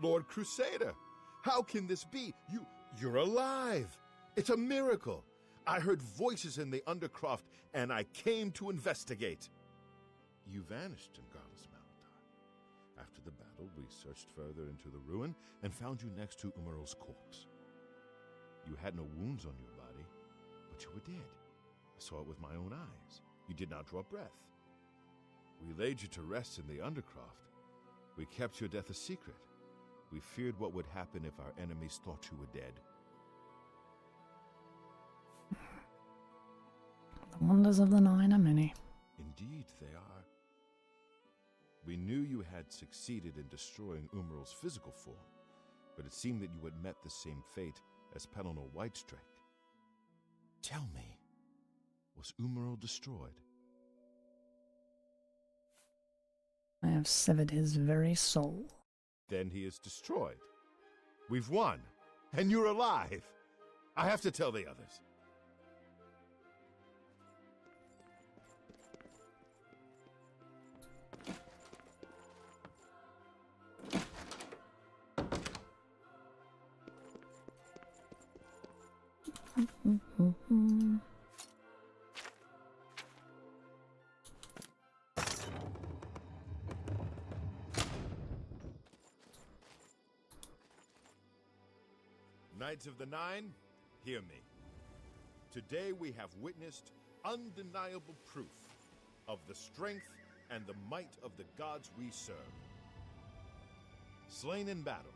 Lord Crusader, how can this be? You're alive! It's a miracle! I heard voices in the Undercroft, and I came to investigate. You vanished in Garlus Maltar. After the battle, we searched further into the ruin and found you next to Umaral's corpse. You had no wounds on your body, but you were dead. I saw it with my own eyes. You did not draw breath. We laid you to rest in the Undercroft. We kept your death a secret. We feared what would happen if our enemies thought you were dead. The wonders of the Nine are many. Indeed, they are. We knew you had succeeded in destroying Umaral's physical form, but it seemed that you had met the same fate as Pelennor Whitestrake. Tell me, was Umaral destroyed? I have severed his very soul. Then he is destroyed. We've won, and you're alive. I have to tell the others. Knights of the Nine, hear me. Today we have witnessed undeniable proof of the strength and the might of the gods we serve. Slain in battle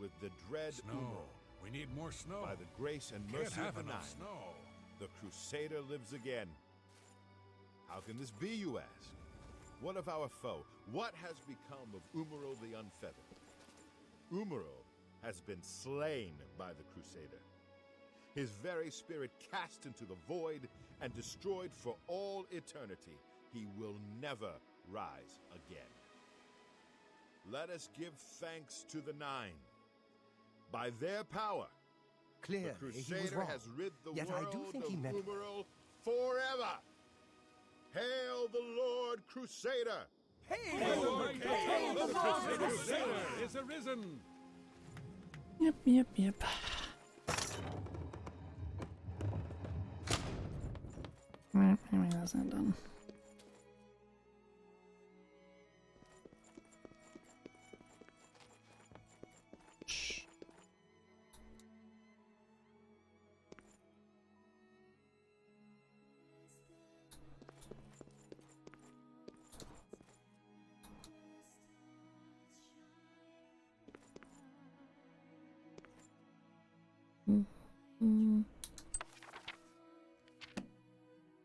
with the dread Snow. Umaral, We need more snow. by the grace and Can't mercy have of the enough Nine, snow. the Crusader lives again. How can this be, you ask? What of our foe? What has become of Umaral the Unfeathered? Umaral has been slain by the Crusader. His very spirit cast into the void and destroyed for all eternity. He will never rise again. Let us give thanks to the Nine. By their power, Clearly, the he was Crusader wrong. has rid the Yet world I do think of he meant it. Umaral forever. Hail the Lord Crusader! Hail the Crusader is arisen! Yep. Right, anyway, that's not done. Shh.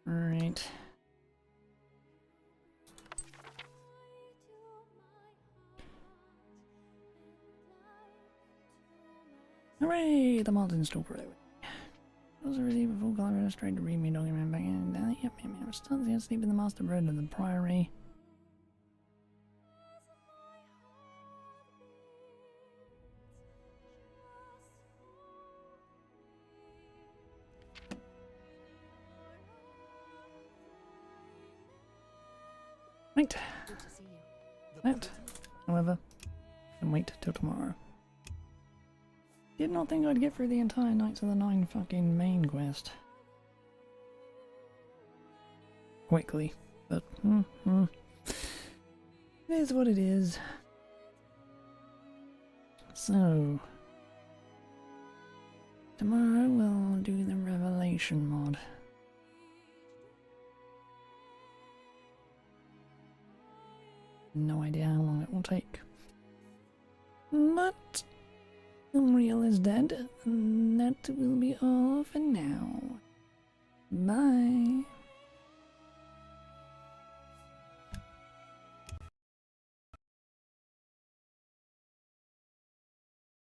Alright. Hooray! The mod's installed for everything. Also receive a full color illustrated readme document back in. Yep. Still asleep in the master bed of the priory. Right. Good to see you. That, however, can wait till tomorrow. Did not think I'd get through the entire Knights of the Nine fucking main quest quickly, but it is what it is. So tomorrow we'll do the Revelation mod. No idea how long it will take. But Umriel is dead, and that will be all for now. Bye.